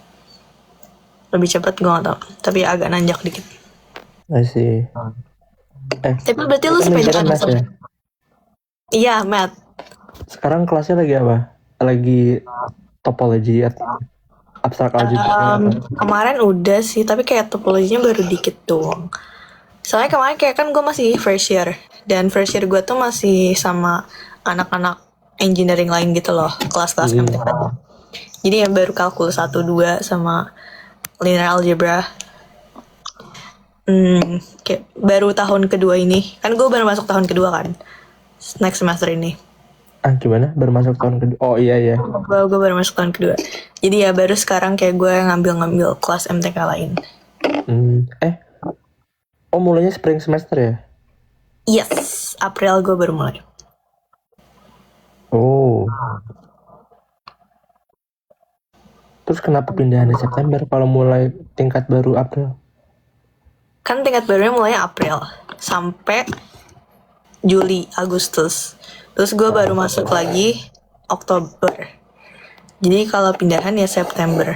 cepat, gue gak tau. Tapi agak nanjak dikit. I see. Tapi berarti lu sepedaan Mas ya? Iya, Matt. Sekarang kelasnya lagi apa? Lagi topologi atau abstrak algebra? Kemarin udah sih, tapi kayak topologinya baru dikit doang. Soalnya kemarin kayak kan gue masih first year, dan first year gue tuh masih sama anak-anak engineering lain gitu loh, kelas-kelas MTK. Jadi yang baru kalkulus 1, 2 sama linear algebra. Kayak baru tahun kedua ini, kan gue baru masuk tahun kedua kan, next semester ini. Gimana? Baru masuk tahun kedua? Oh iya. Gue baru masuk tahun kedua. Jadi ya baru sekarang kayak gue ngambil kelas MTK lain. Oh mulainya spring semester ya? Yes, April gue baru mulai. Oh. Terus kenapa pindahan di September kalau mulai tingkat baru April? Kan tingkat barunya mulainya April sampai Juli, Agustus. Terus gue baru masuk lagi Oktober. Jadi kalau pindahan ya September.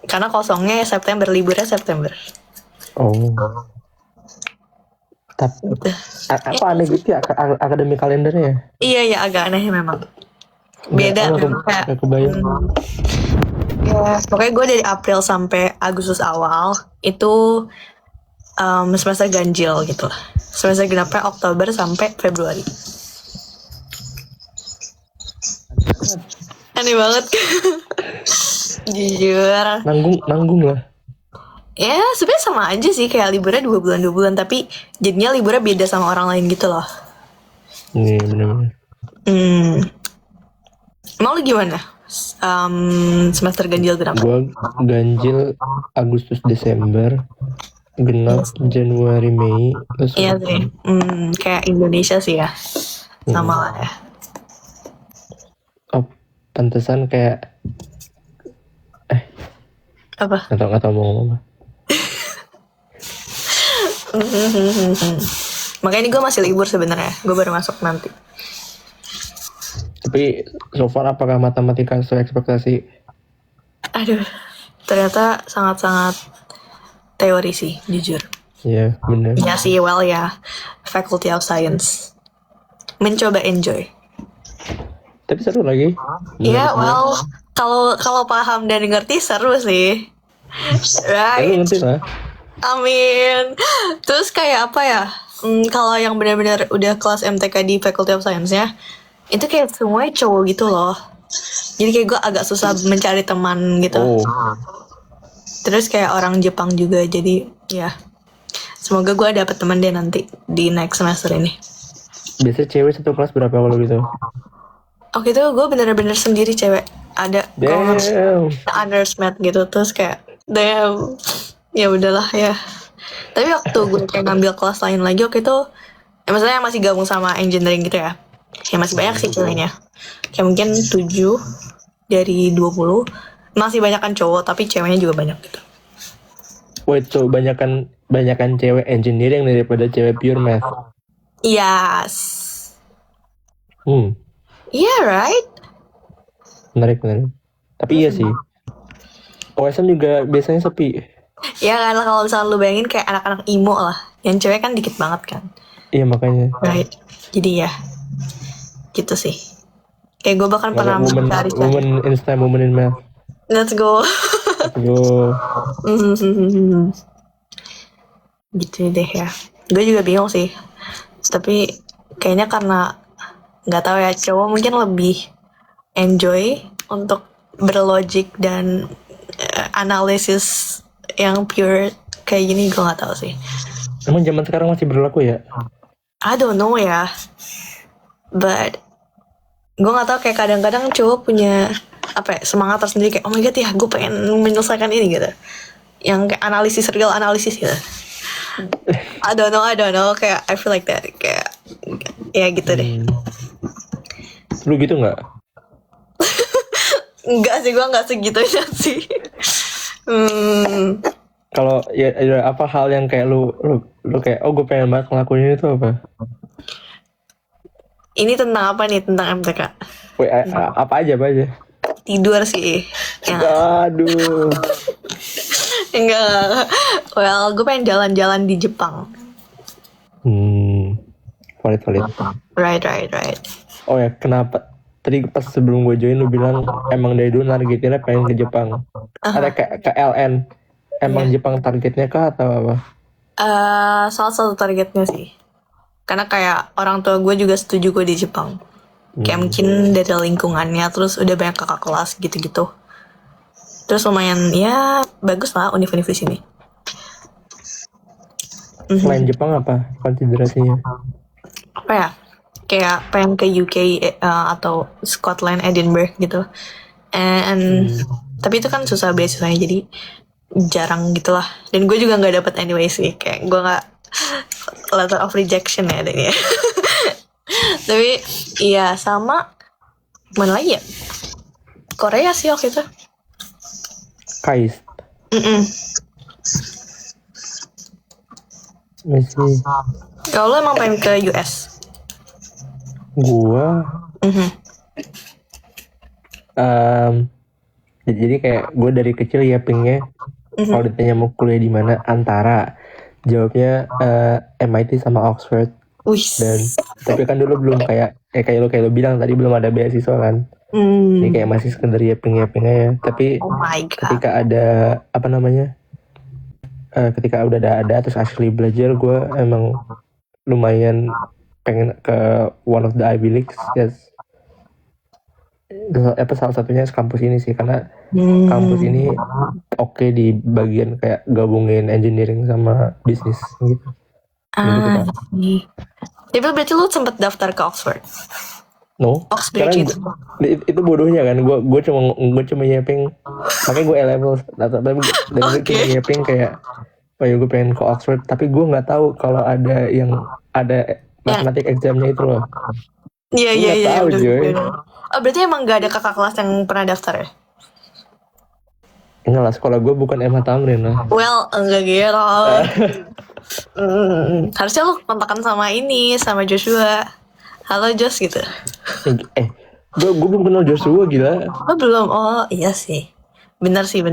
Karena kosongnya September, liburnya September. Oh. Tapi apa aneh gitu ya akademik kalendernya? Iya agak aneh memang. Beda kayak kebayang. Ya, pokoknya gue dari April sampai Agustus awal itu semester ganjil gitu lah. Semester genapnya Oktober sampai Februari. Aneh banget. Jujur. Nanggung lah. Ya sebenarnya sama aja sih, kayak liburnya 2 bulan, tapi jadinya liburnya beda sama orang lain gitu loh. Iya benar. Emang lu gimana? Semester ganjil genap? Gue ganjil Agustus Desember, genap Januari Mei. Terus Iya sih. Kayak Indonesia sih ya. Sama lah ya. Oh, pantesan kayak Apa? nggak tahu mau ngomong apa. Makanya ini gue masih libur sebenarnya. Gue baru masuk nanti. Tapi so far apakah matematika sesuai ekspektasi? Aduh, ternyata sangat-sangat teori sih, jujur. Iya benar. Ya sih, well ya, Faculty of Science. Mencoba enjoy. Tapi seru lagi. Iya, well, kalau paham dan ngerti seru sih. Right? Lu ngerti lah. Amin. Terus kayak apa ya? Kalau yang benar-benar udah kelas MTK di Faculty of Science-nya, itu kayak semuanya cowok gitu loh. Jadi kayak gue agak susah mencari teman gitu. Oh. Terus kayak orang Jepang juga, jadi ya. Semoga gue dapet teman deh nanti di next semester ini. Biasanya cewek satu kelas berapa kalau gitu? Oke itu gue bener-bener sendiri cewek. Ada undersmat gitu, terus kayak damn. Ya udahlah ya. Tapi waktu gue kayak ngambil kelas lain lagi waktu itu, ya maksudnya masih gabung sama engineering gitu ya. Ya masih banyak sih ceweknya. Kayak mungkin 7 dari 20. Masih banyakan cowok tapi ceweknya juga banyak gitu. Wait, so banyakan cewek engineering daripada cewek pure math. Yes. Yeah, right? Menarik. Tapi iya sih. OSM juga biasanya sepi. Ya kan kalau misalnya lu bayangin kayak anak-anak emo lah. Yang cewek kan dikit banget kan. Iya makanya. Right. Jadi ya gitu sih. Kayak gue bahkan pernah Woman in STEM, woman in math. Let's go. Aduh. Gitu deh ya. Gue juga bingung sih. Tapi kayaknya karena nggak tahu ya, cowok mungkin lebih enjoy untuk berlogik dan analisis yang pure kayak gini. Gue nggak tahu sih. Emang zaman sekarang masih berlaku ya? I don't know ya. But gue nggak tahu, kayak kadang-kadang cowok punya apa ya, semangat tersendiri kayak oh my god ya gue pengen menyelesaikan ini gitu. Yang kayak real analisis gitu. I don't know, kayak I feel like that, kayak ya gitu deh. Lu gitu nggak? Enggak sih, gue nggak segitunya sih. Kalau ya apa hal yang kayak lu kayak oh gue pengen banget ngelakuin itu apa? Ini tentang apa nih, tentang MTK? Apa aja? Tidur sih ya. Aduh. Enggak. Well, gue pengen jalan-jalan di Jepang. Valid. Right. Oh ya, kenapa tadi pas sebelum gue join lu bilang emang dari dulu targetnya pengen ke Jepang? Ada ke LN. Emang Jepang targetnya kah atau apa? Salah satu targetnya sih. Karena kayak orang tua gue juga setuju gue di Jepang. Kayak mungkin dari lingkungannya, terus udah banyak kakak kelas gitu-gitu. Terus lumayan ya bagus lah univ-univ di sini. Selain Jepang apa konsiderasinya? Apa ya? Kayak pengen ke UK atau Scotland, Edinburgh gitu. Tapi itu kan susah beasiswanya, jadi jarang gitulah. Dan gue juga nggak dapet anyway sih. Kayak gue nggak letter of rejection ya adanya. Tapi iya, sama mana lagi ya? Korea sih waktu itu. Kais. Masih. Kalau lo emang pengen ke US? Gua. Jadi kayak gue dari kecil ya pengennya kalau ditanya mau kuliah di mana, antara jawabnya MIT sama Oxford. Dan tapi kan dulu belum kayak lo bilang tadi belum ada beasiswa kan. Jadi kayak masih sekedar ya pengen. Tapi ketika ada apa namanya, ketika udah ada terus actually belajar, gue emang lumayan pengen ke one of the Ivy Leagues. Yes. Salah satunya kampus ini sih, karena kampus ini oke di bagian kayak gabungin engineering sama bisnis gitu. Tapi berarti lu sempet daftar ke Oxford? No, Oxbridge itu bodohnya kan. Gue cuma nyiapin, makanya gue A-level tapi gue cuma nyiapin kayak oh ya gue pengen ke Oxford, tapi gue nggak tahu kalau ada matematik examnya itu loh. Iya. Oh, berarti emang gak ada kakak kelas yang pernah daftar ya? Enggak lah, sekolah gue bukan MH Tamrin lah. Well, enggak gitu. Harusnya lu kontakan sama Joshua. Halo Josh gitu. Gue belum kenal Joshua, gila. Oh belum? Oh iya sih. Benar sih.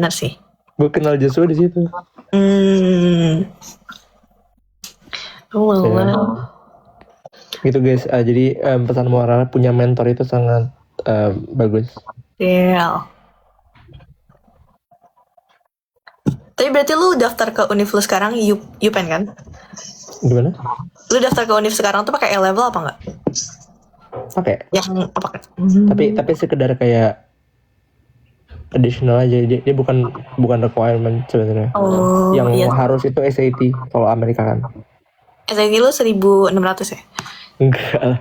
Gue kenal Joshua di situ. Gitu guys. Jadi pesan moral, punya mentor itu sangat bagus. Yeah. Tapi berarti lu daftar ke univ lu sekarang UPenn kan? Gimana? Lu daftar ke univ sekarang tuh pakai A-level apa enggak? Pakai. Yang apa? Tapi sekedar kayak additional aja. Dia bukan requirement sebenarnya. Yang harus itu SAT kalau Amerika kan. SAT lu 1.600 ya? Enggak lah.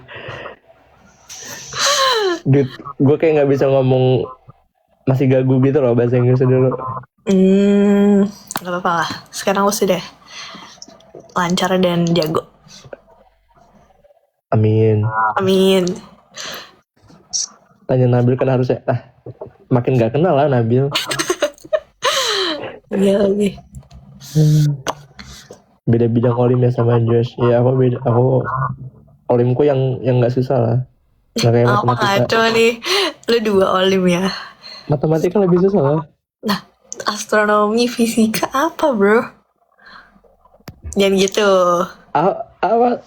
Dude, gue kayak nggak bisa ngomong, masih gagu gitu loh bahasa Inggris dulu. Gak apa-apa lah. Sekarang lu sudah lancar dan jago. Amin. Tanya Nabil kan harusnya. Makin gak kenal lah Nabil. Iya lagi. Beda bidang olim ya sama Josh. Ya aku olimku yang gak susah lah. Gak kayak matematika. Ngaco nih. Lu 2 olim ya. Matematika lebih susah lah. Nah, astronomi, fisika apa bro? Jangan gitu. Apa?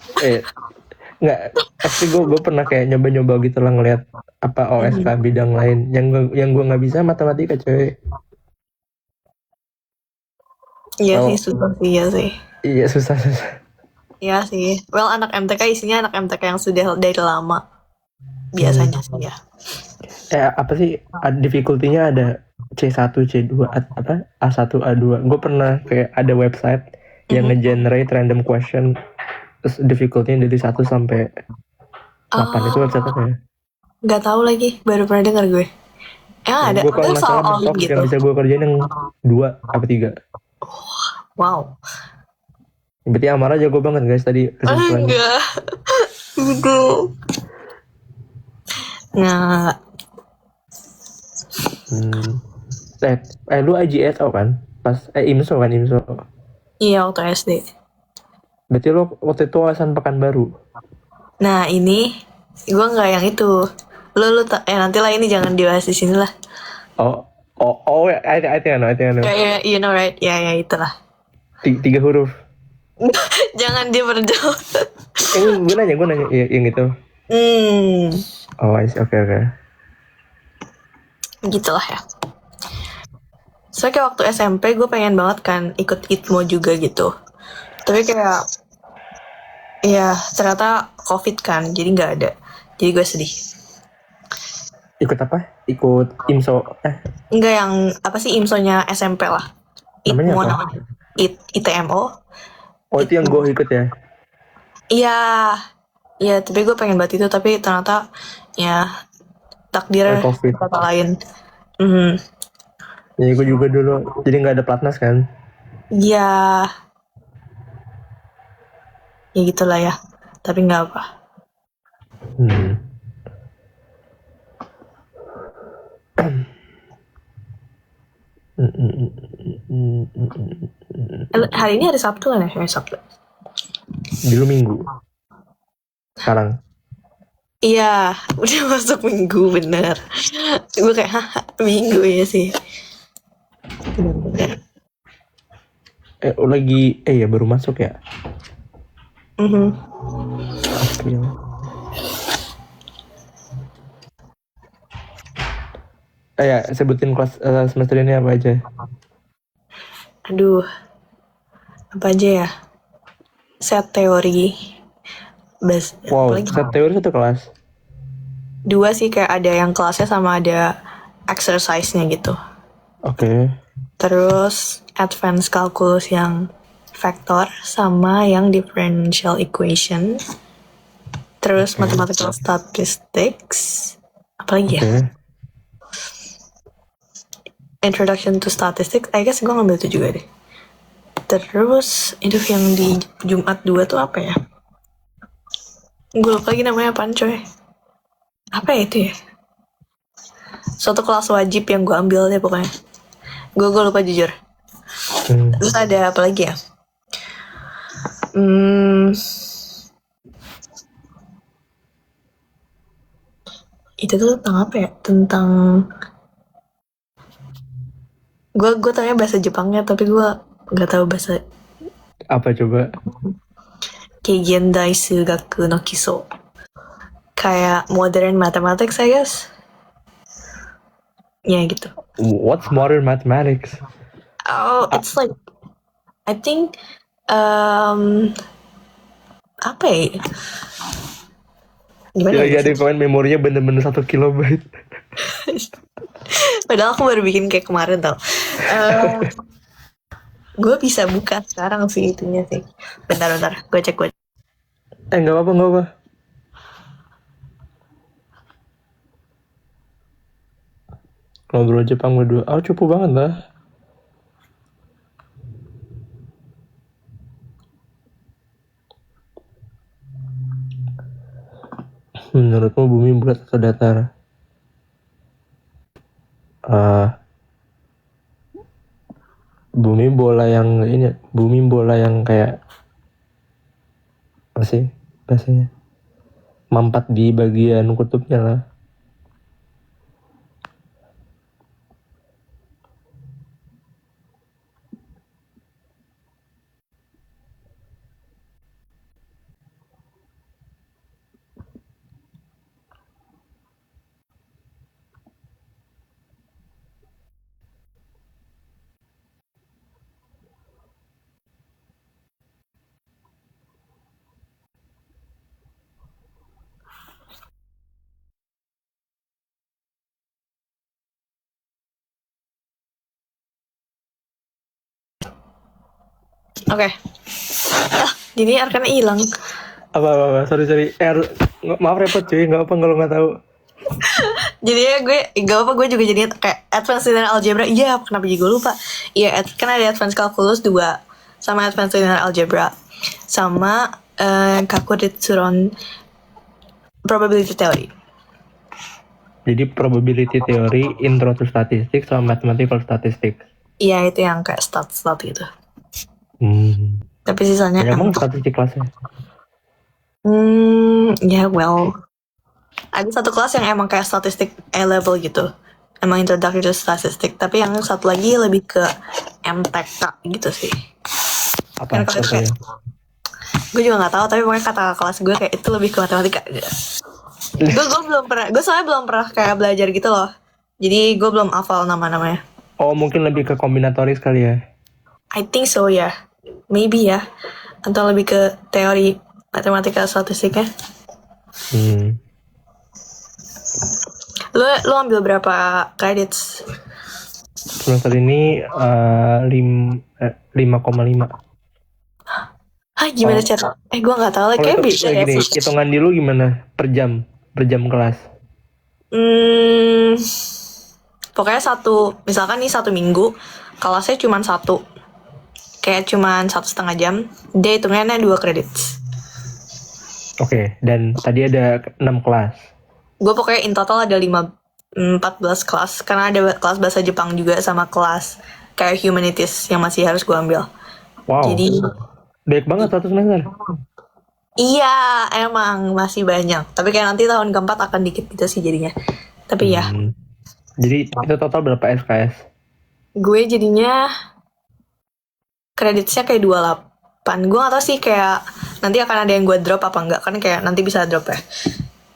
Nggak. Actually gue pernah kayak nyoba gitu lah ngeliat apa OSK bidang lain. Yang gue nggak bisa matematika coy. Iya Oh. sih, susah sih, iya sih. Iya susah. Iya sih. Well, anak MTK isinya anak MTK yang sudah dari lama. Biasanya sih ya. Apa sih difficulty-nya ada C1, C2, apa A1, A2. Gue pernah kayak ada website yang nge-generate random question, terus difficulty-nya dari 1 sampai 8. Itu website apa ya? Gak tahu lagi, baru pernah dengar gue. Ada. Gue kalau Itu nggak soal salah all-in mentok gitu. yang bisa gue kerjain yang 2 apa 3. Wow. Berarti Amara jago banget guys tadi kesimpulannya. Enggak. Gitu. Nah. Lu IGSO kan? IMSO kan, IMSO. Iya, waktu SD. Berarti lu waktu itu wawasan Pekanbaru. Nah, ini gue nggak yang itu. Lu nanti lah, ini jangan dibahas di sini lah. I think I know. Ya, you know right? Ya, itulah. 3 huruf. Jangan diperjauh. Gue nanya yang itu. Oh, I see. Oke. Gitulah ya. So kayak waktu SMP gue pengen banget kan ikut ITMO juga gitu. Tapi kayak ya ternyata COVID kan, jadi nggak ada. Jadi gue sedih. Ikut apa? Ikut IMSO. Enggak, yang apa sih IMSO-nya SMP lah. Namanya ITMO apa? namanya. ITMO. Oh, itu yang gue ikut ya? Iya, tapi gue pengen banget itu, tapi ternyata ya takdir COVID. kata lain. Ya gue juga dulu, jadi nggak ada platnas kan? Ya gitulah ya. Tapi nggak apa. Hari ini hari Sabtu kan ya? Hari Sabtu. Dulu Minggu. Sekarang. Iya, udah masuk Minggu bener. Gue kayak Minggu ya sih. Bener. Lagi ya baru masuk ya. April. Ya sebutin kelas semester ini apa aja. Aduh, apa aja ya? Set teori. Wow, set teori satu kelas. 2 sih, kayak ada yang kelasnya sama ada exercise-nya gitu. Oke. Terus advanced calculus yang vektor sama yang differential equation. Terus mathematical statistics. Apa lagi ya? Introduction to statistics. I guess gue ngambil itu juga deh. Terus itu yang di Jumat 2 tuh apa ya? Gue lupa lagi namanya apaan coy. Apa ya itu ya? Suatu kelas wajib yang gue ambil deh pokoknya. Gue lupa jujur. Terus ada apa lagi ya? Itu tuh tentang apa ya? Tentang gue tanya bahasa Jepangnya, tapi gue nggak tahu bahasa. Apa coba? Keigendai Sugaku no Kiso. Kayak modern mathematics, I guess. Ya gitu. What's modern mathematics? Oh, it's like I think apa ya? Gimana ya? Ada komen memorinya bener-bener 1 kilobyte. Padahal aku baru bikin kayak kemarin tau. Gue bisa buka sekarang sih itunya sih. Bentar, gue cek. Nggak apa-apa. Ngobrol Jepang berdua. Cupu banget lah. Menurutmu bumi bulat atau datar? Bumi bola yang kayak apa sih bahasanya? Mampat di bagian kutubnya lah. Oke. Jadi Arkana hilang. Apa, sorry. Maaf repot cuy, nggak apa kalau nggak tahu. Jadi ya gue gak apa, gue juga jadi kayak advanced linear algebra. Iya, kenapa juga gue lupa. Iya, kan ada advanced calculus 2 sama advanced linear algebra sama Kakudetsuron probability theory. Jadi probability theory, intro to statistics, sama mathematical statistics. Iya, itu yang kayak stat gitu. Tapi Ya, sisanya emang statistik kelasnya. ya well, ada satu kelas yang emang kayak statistik A level gitu, emang introductory to statistic. Tapi yang satu lagi lebih ke MTK gitu sih. Apa? Kan kelas kayak, gue juga nggak tahu, tapi pokoknya kata kelas gue kayak itu lebih ke matematika gitu. gue belum pernah, gue soalnya belum pernah kayak belajar gitu loh, jadi gue belum hafal nama-namanya. Oh, mungkin lebih ke kombinatoris kali ya. I think so ya, maybe ya, atau lebih ke teori matematika statistiknya. Lu ambil berapa credits? Semester ini 5,5. Hah, gimana cara? Gue nggak tahu lah, kayak bisa ya. Gini, hitungan di lu gimana? Per jam kelas. Pokoknya misalkan nih 1 minggu kelasnya cuma 1, kayak cuma 1,5 jam, dia hitungannya 2 credits. Oke, dan tadi ada 6 kelas. Gue pokoknya in total ada 14 kelas, karena ada kelas bahasa Jepang juga sama kelas kayak humanities yang masih harus gue ambil. Wow. Jadi banyak banget 1 semester. iya, emang masih banyak. Tapi kayak nanti tahun keempat akan dikit gitu sih jadinya. Tapi ya, Jadi itu total berapa SKS? gue jadinya kreditnya kayak 28. Gue gak tau sih kayak nanti akan ada yang gue drop apa enggak. Kan kayak nanti bisa drop ya.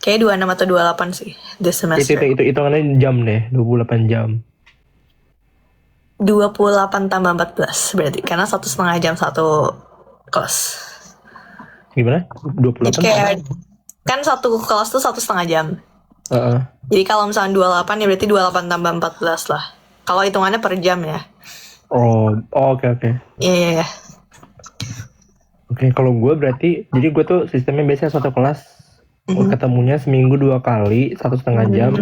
Kayak 26 atau 28 sih this semester. Itu hitungannya jam deh, 28 jam. 28 tambah 14 berarti. Karena 1,5 jam satu kelas. Gimana? 28? Jadi kayak kan satu kelas tuh 1,5 jam. Jadi kalau misalnya 28 ya berarti 28 tambah 14 lah. Kalau hitungannya per jam ya. Oke. Iya. Oke, kalau gue berarti, jadi gue tuh sistemnya biasanya satu kelas ketemunya seminggu 2 kali, 1,5 jam.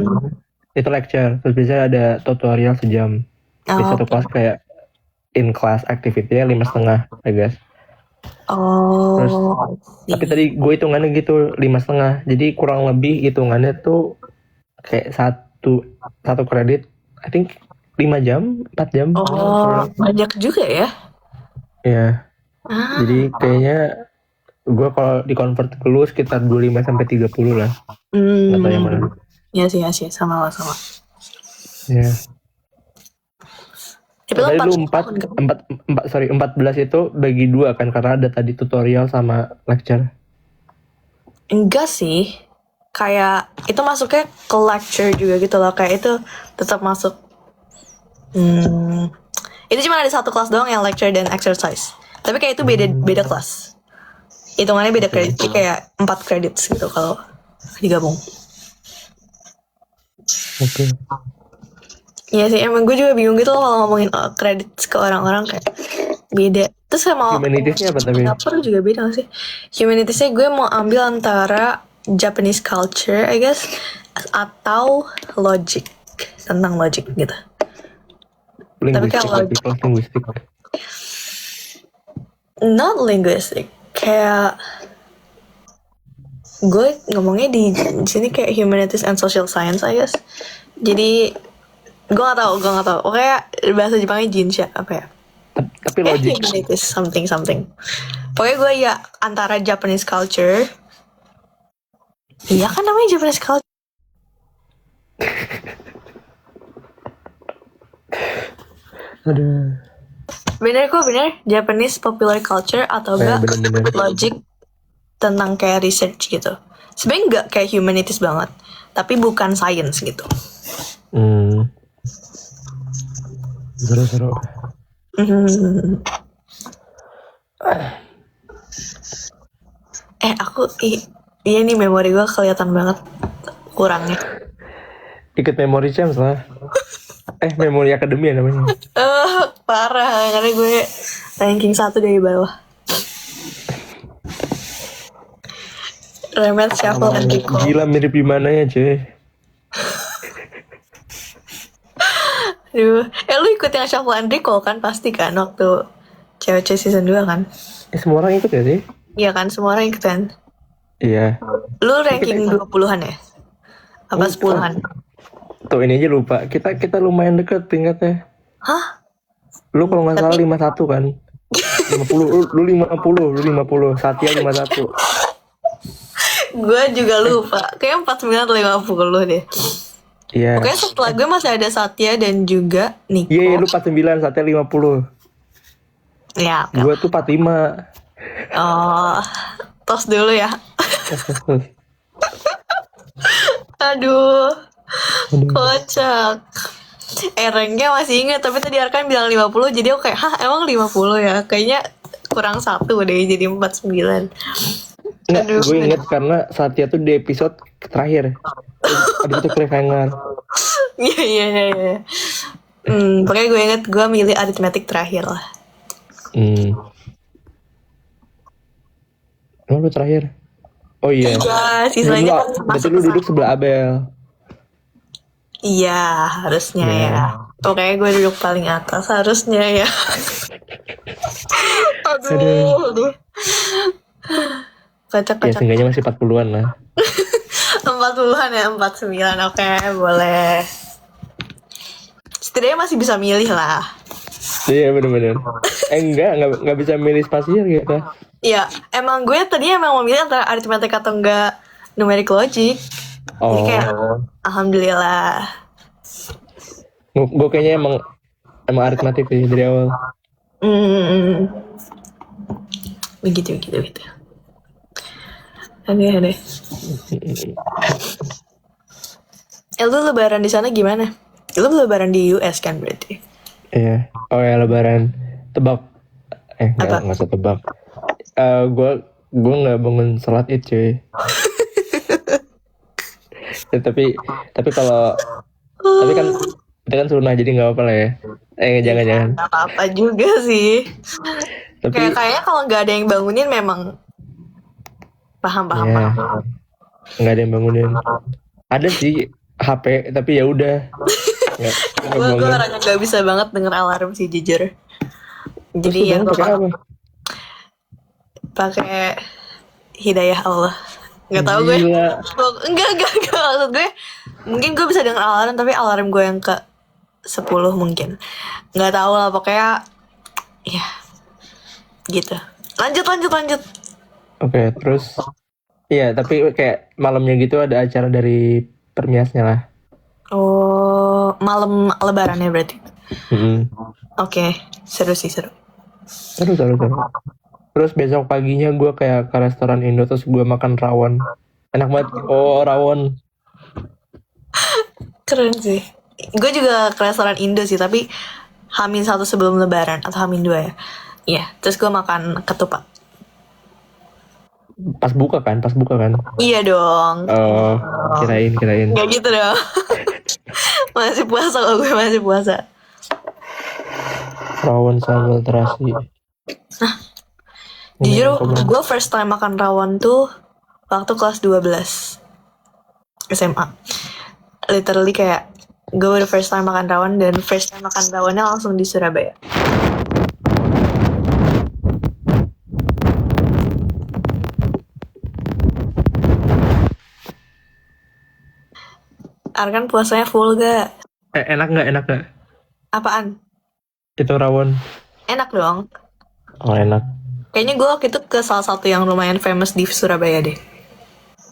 Itu lecture, terus biasanya ada tutorial sejam. Di satu kelas kayak in class activity-nya 5,5, I guess. Terus, tapi tadi gue hitungannya gitu 5,5, jadi kurang lebih hitungannya tuh kayak satu kredit, I think 5 jam, 4 jam. Banyak juga ya. Iya. Jadi kayaknya gue kalau di convert ke lu sekitar 25 sampai 30 lah. Nggak tahu yang mana. Iya sih, sama. Iya. Tapi tadi lu 14 itu bagi 2 kan, karena ada tadi tutorial sama lecture. Enggak sih, kayak itu masuknya ke lecture juga gitu loh, kayak itu tetap masuk. Itu cuma ada satu kelas doang yang lecture dan exercise, tapi kayak itu beda kelas, hitungannya beda kredit, kayak 4 credits gitu kalau digabung. Oke. Iya sih, emang gue juga bingung gitu loh kalau ngomongin kredit ke orang-orang kayak beda. Terus sama Humanities-nya apa tapi? Singapura juga beda gak sih? Humanities-nya gue mau ambil antara Japanese culture, I guess, atau logic, tentang logic gitu. Tapi kalau linguistik. Not linguistic, kayak gue ngomongnya di sini kayak humanities and social science, I guess. Jadi gue gak tau. Kayak bahasa Jepangnya jinsha apa ya? Tapi logic. Humanities something. Pokoknya gue ya antara Japanese culture. Iya kan namanya Japanese culture. Aduh. Bener Japanese popular culture atau enggak logic tentang kayak research gitu. Sebenarnya enggak kayak humanities banget, tapi bukan science gitu. Seru. Iya nih memori gue kelihatan banget kurangnya. Ikut memory champs lah. Memori Academy ya namanya. Parah, karena gue ranking 1 dari bawah. Remet Shuffle and Recall. Gila mirip gimana ya cuy. Aduh, lu ikut yang Shuffle and Recall kan pasti kan waktu cewek season 2 kan? Semua orang ikut ya sih? Iya kan, semua orang ikut kan? Iya. Lu ranking 20-an ya? Apa 10-an? Tuh ini aja lupa. Kita lumayan deket tingkatnya. Hah? Lu kalau nggak salah 51 kan? 50, lu 50. Satya 51. Gue juga lupa. Kayaknya 49 atau 50 deh. Iya. Pokoknya setelah gue masih ada Satya dan juga Niko. Iya, lu 49, Satya 50. Ya, oke. Gua tuh 45. Oh, tos dulu ya. Aduh, kocak. Ranknya masih inget, tapi tadi Arkan bilang 50, jadi aku kayak, hah emang 50 ya? Kayaknya kurang 1 deh, jadi 49. Enggak, Aduh. gue inget karena Satya tuh di episode terakhir. Ada itu cliffhanger. Iya. Pokoknya gue inget, gue milih aritmetik terakhir lah. Oh, lu terakhir? Oh iya. Iya, sisanya kan Berarti lu duduk sebelah Abel. Iya, harusnya Iya. ya. Pokoknya gue duduk paling atas, harusnya ya. Aduh. Ya Kocak-kocak. seenggaknya masih 40-an lah. 40-an ya, 49. Oke, boleh. Setidaknya masih bisa milih lah. Iya bener-bener. Enggak bisa milih spasial gitu. Iya, emang gue tadinya emang mau milih antara aritmetik atau enggak numeric logic. Jadi kayak, alhamdulillah. Gue kayaknya emang aritmatik sih dari awal. Begitu. Aneh. Lu lebaran di sana gimana? Lu lebaran di US kan berarti? Iya. Oh ya lebaran. Tebak. Apa? Nggak usah tebak. Gue nggak bangun sholat id cuy. Ya, tapi kalau tapi kan itu kan sunnah jadi nggak apa-apa lah ya. Jangan. Gak apa-apa juga sih. Tapi Kayaknya kalau nggak ada yang bangunin memang paham. ya, nggak ada yang bangunin. Ada sih HP tapi ya udah. Nggak Gue bangun. orangnya nggak bisa banget denger alarm sih jujur. Jadi Terus ya lu gue pakai apa? pakai hidayah Allah. Nggak tahu gue. Gila. Enggak maksud gue. Mungkin gue bisa denger alarm tapi alarm gue yang ke 10 mungkin. Nggak tahu lah pokoknya. Ya. Gitu. Lanjut. Oke, terus iya, tapi kayak malamnya gitu ada acara dari Permiasnya lah. Oh, malam lebarannya berarti. Oke, seru. Seru. Terus besok paginya gue kayak ke restoran Indo terus gue makan rawon. Enak banget. Oh, rawon. Keren sih. Gue juga ke restoran Indo sih, tapi H-1 sebelum lebaran atau H-2 ya. Iya, terus gue makan ketupat. Pas buka kan? Iya dong. Oh, kirain. Gak gitu dong. Masih puasa kalau gue masih puasa. Rawon sambal terasi. Jujur, gue first time makan rawon tuh waktu kelas 12 SMA. Literally kayak gue udah first time makan rawon dan first time makan rawonnya langsung di Surabaya. Arkan puasanya full gak? Enak nggak? Apaan? Itu rawon. Enak dong. Oh, enak. Kayaknya gue waktu itu ke salah satu yang lumayan famous di Surabaya deh.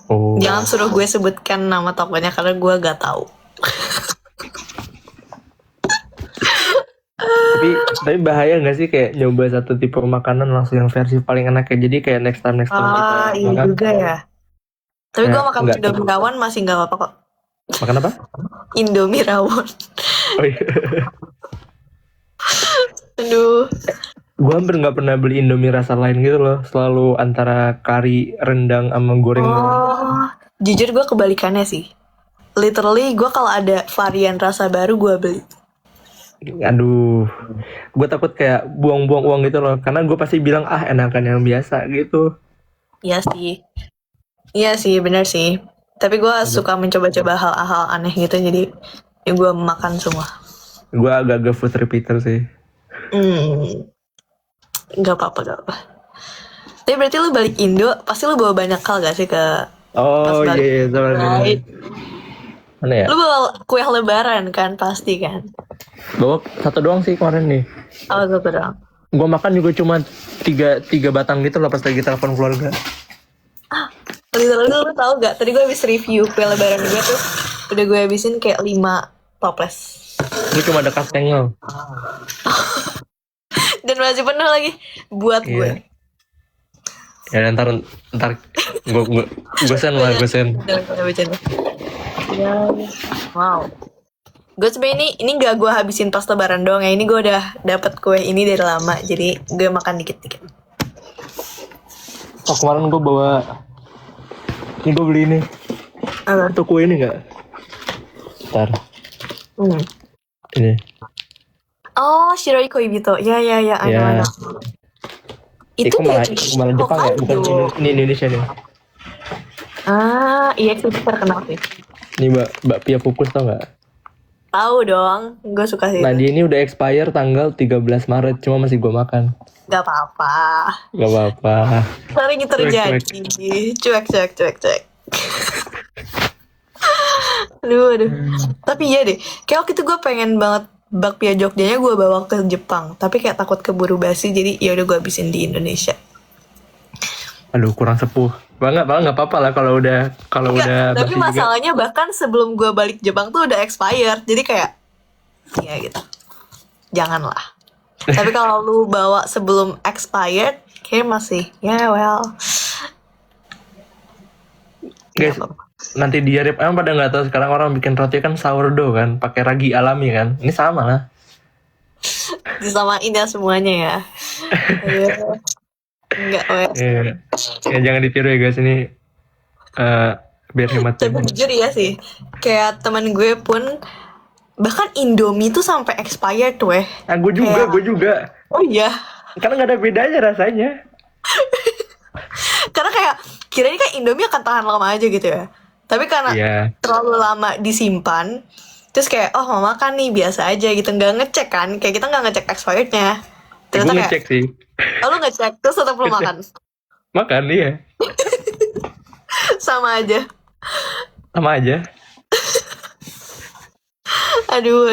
Oh. Jangan suruh gue sebutkan nama tokonya karena gue gak tahu. Tapi bahaya nggak sih kayak nyoba satu tipe makanan langsung yang versi paling enak kayak jadi kayak next time kita Iya makan. juga ya. Tapi gue makan enggak. Indomie rawon masih gak apa-apa kok. Makan apa? Indomie rawon. Oh iya. Aduh. Gue hampir nggak pernah beli Indomie rasa lain gitu loh. Selalu antara kari, rendang, sama goreng. Oh, jujur gue kebalikannya sih. Literally gue kalau ada varian rasa baru gue beli. Aduh, gue takut kayak buang-buang uang gitu loh. Karena gue pasti bilang enakan yang biasa gitu. Iya sih. Iya sih, benar sih. Tapi gue suka mencoba-coba hal-hal aneh gitu, jadi ya gue makan semua. Gue agak-agak food repeater sih. Gak apa-apa, gak apa. Tapi berarti lu balik Indo, pasti lu bawa banyak hal gak sih ke... Oh Pas iya, balik. Mana ya? Lu bawa kue lebaran kan, pasti kan? Bawa satu doang sih kemarin nih. Oh, satu doang. Gue makan juga cuma tiga batang gitu loh pas lagi telepon keluarga. Literally lu tau gak, tadi gue habis review kue lebaran gue tuh, udah gue habisin kayak 5 toples. Gue cuma ada kastengel. Dan masih penuh lagi buat gue. Ya ntar gue send lah, gue send. Ya, wow. Gue sebenernya ini gak gue habisin pas lebaran doang ya. Ini gue udah dapet kue ini dari lama, jadi gue makan dikit-dikit. Oh kemarin gue bawa, ini gue beli ini. Apa? Itu kue ini nggak? Ntar. Ini. Oh, Shiroi Koibito. Ya, ada. Itu malah Jepang ya, bukan ini Indonesia nih. Iya itu terkenal sih. Ini bakpia kukus tau nggak? Tahu dong, gue suka sih. Nah dia ini udah expire tanggal 13 Maret, cuma masih gue makan. Gak apa-apa. Gak apa-apa. Sering terjadi. Cuek. Aduh. Tapi iya deh, kayak waktu itu gue pengen banget bakpia Jogjanya gue bawa ke Jepang, tapi kayak takut keburu basi, jadi ya udah gue habisin di Indonesia. Aduh kurang sepuh. Nggak apa-apa lah kalau udah Tapi basi masalahnya juga. Bahkan sebelum gue balik Jepang tuh udah expired, jadi kayak ya gitu. Janganlah. Tapi kalau lu bawa sebelum expired, kayak masih Guys, nanti di Arab emang pada nggak tahu sekarang orang bikin roti kan sourdough kan, pakai ragi alami kan. Ini sama lah. Disamain ya semuanya ya. Enggak, Ya jangan ditiru ya guys, ini biar hemat. Tapi jujur ya sih, kayak teman gue pun bahkan Indomie tuh sampai expired tuh gue juga. Oh iya. Karena nggak ada bedanya rasanya. Karena kayak kirain kan Indomie akan tahan lama aja gitu ya. Tapi karena terlalu lama disimpan, terus kayak mau makan nih biasa aja gitu, nggak ngecek kan, kayak kita nggak ngecek expirednya. Ternyata gue ngecek sih. Lu ngecek terus tetap lu makan? Makan iya. Sama aja. Aduh.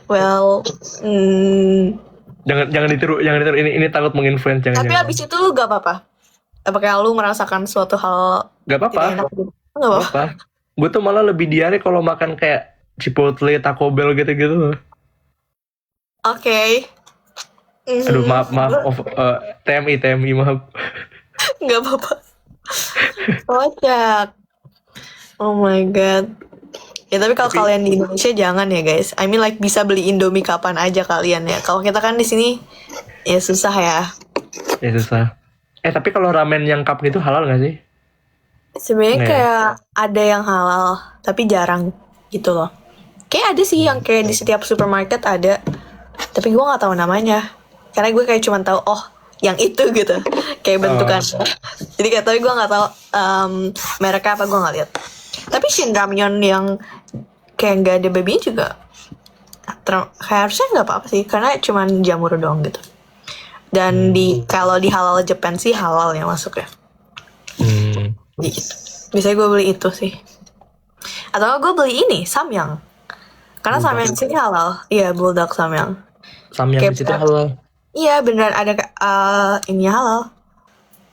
Well, jangan ditiru. Ini takut menginfluence. Tapi abis itu lu gak apa-apa? Apakah lu merasakan suatu hal? Gak apa-apa. Gak apa-apa. Gue tuh malah lebih diare kalau makan kayak Chipotle, Taco Bell gitu-gitu. Oke. Aduh maaf. TMI maaf. Gak apa-apa. Kocak. Oh my god. Ya tapi kalau kalian di Indonesia jangan ya guys. I mean like bisa beli Indomie kapan aja kalian ya. Kalau kita kan di sini ya susah ya. Ya susah. Tapi kalau ramen yang cup gitu halal nggak sih? Sebenarnya kayak ada yang halal, tapi jarang gitu loh. Kayak ada sih yang kayak di setiap supermarket ada, tapi gue nggak tahu namanya. Karena gue kayak cuma tahu yang itu gitu, kayak bentukan. Jadi kayak tapi gue nggak tahu mereknya apa, gue nggak lihat. Tapi Shin Ramyeon yang kayak nggak ada babinya juga, kayak harusnya nggak apa-apa sih, karena cuma jamur doang gitu. Dan kalau di halal Japan sih halal yang masuk ya. Gitu. Biasanya gue beli itu sih. Atau gue beli ini Samyang. Karena Samyang di sini halal. Iya, Bulldog Samyang. Samyang di situ halal. Iya, beneran ada ini halal.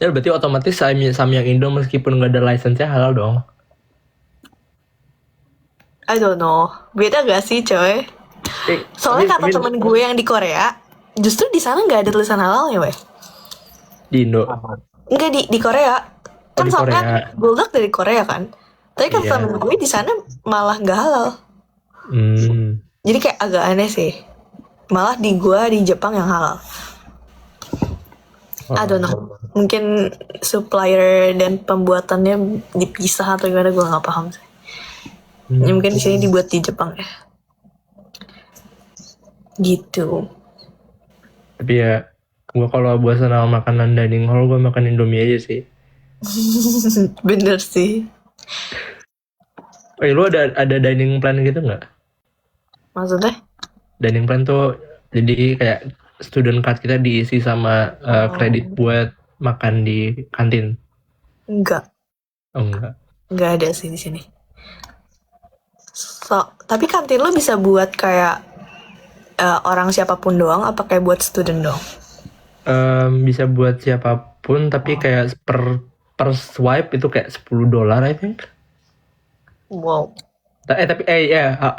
Ya berarti otomatis Samyang Indo meskipun nggak ada license-nya halal dong. I don't know. Beda gak sih, coy? Soalnya kata temen gue yang di Korea, justru di sana nggak ada tulisan halal ya, weh. Di Indo? Enggak, di Korea. Kan soalnya Bulldog dari Korea kan. Tapi kata temen gue di sana malah nggak halal. Jadi kayak agak aneh sih. Malah di Jepang yang halal. I don't know. Mungkin supplier dan pembuatannya dipisah atau gimana, gue nggak paham sih. Ya, mungkin di sini dibuat di Jepang ya. Gitu. Tapi ya gue kalau bosan sama makanan dining hall gue makan Indomie aja sih. Bener sih. Oh, lu ada dining plan gitu nggak? Maksudnya? Dining plan tuh jadi kayak student card kita diisi sama kredit buat makan di kantin. Enggak. Oh enggak. Enggak ada sih di sini. Tapi kantin lo bisa buat kayak orang siapapun doang apa kayak buat student doang? Bisa buat siapapun tapi kayak per swipe itu kayak $10 I think. Wow. Tapi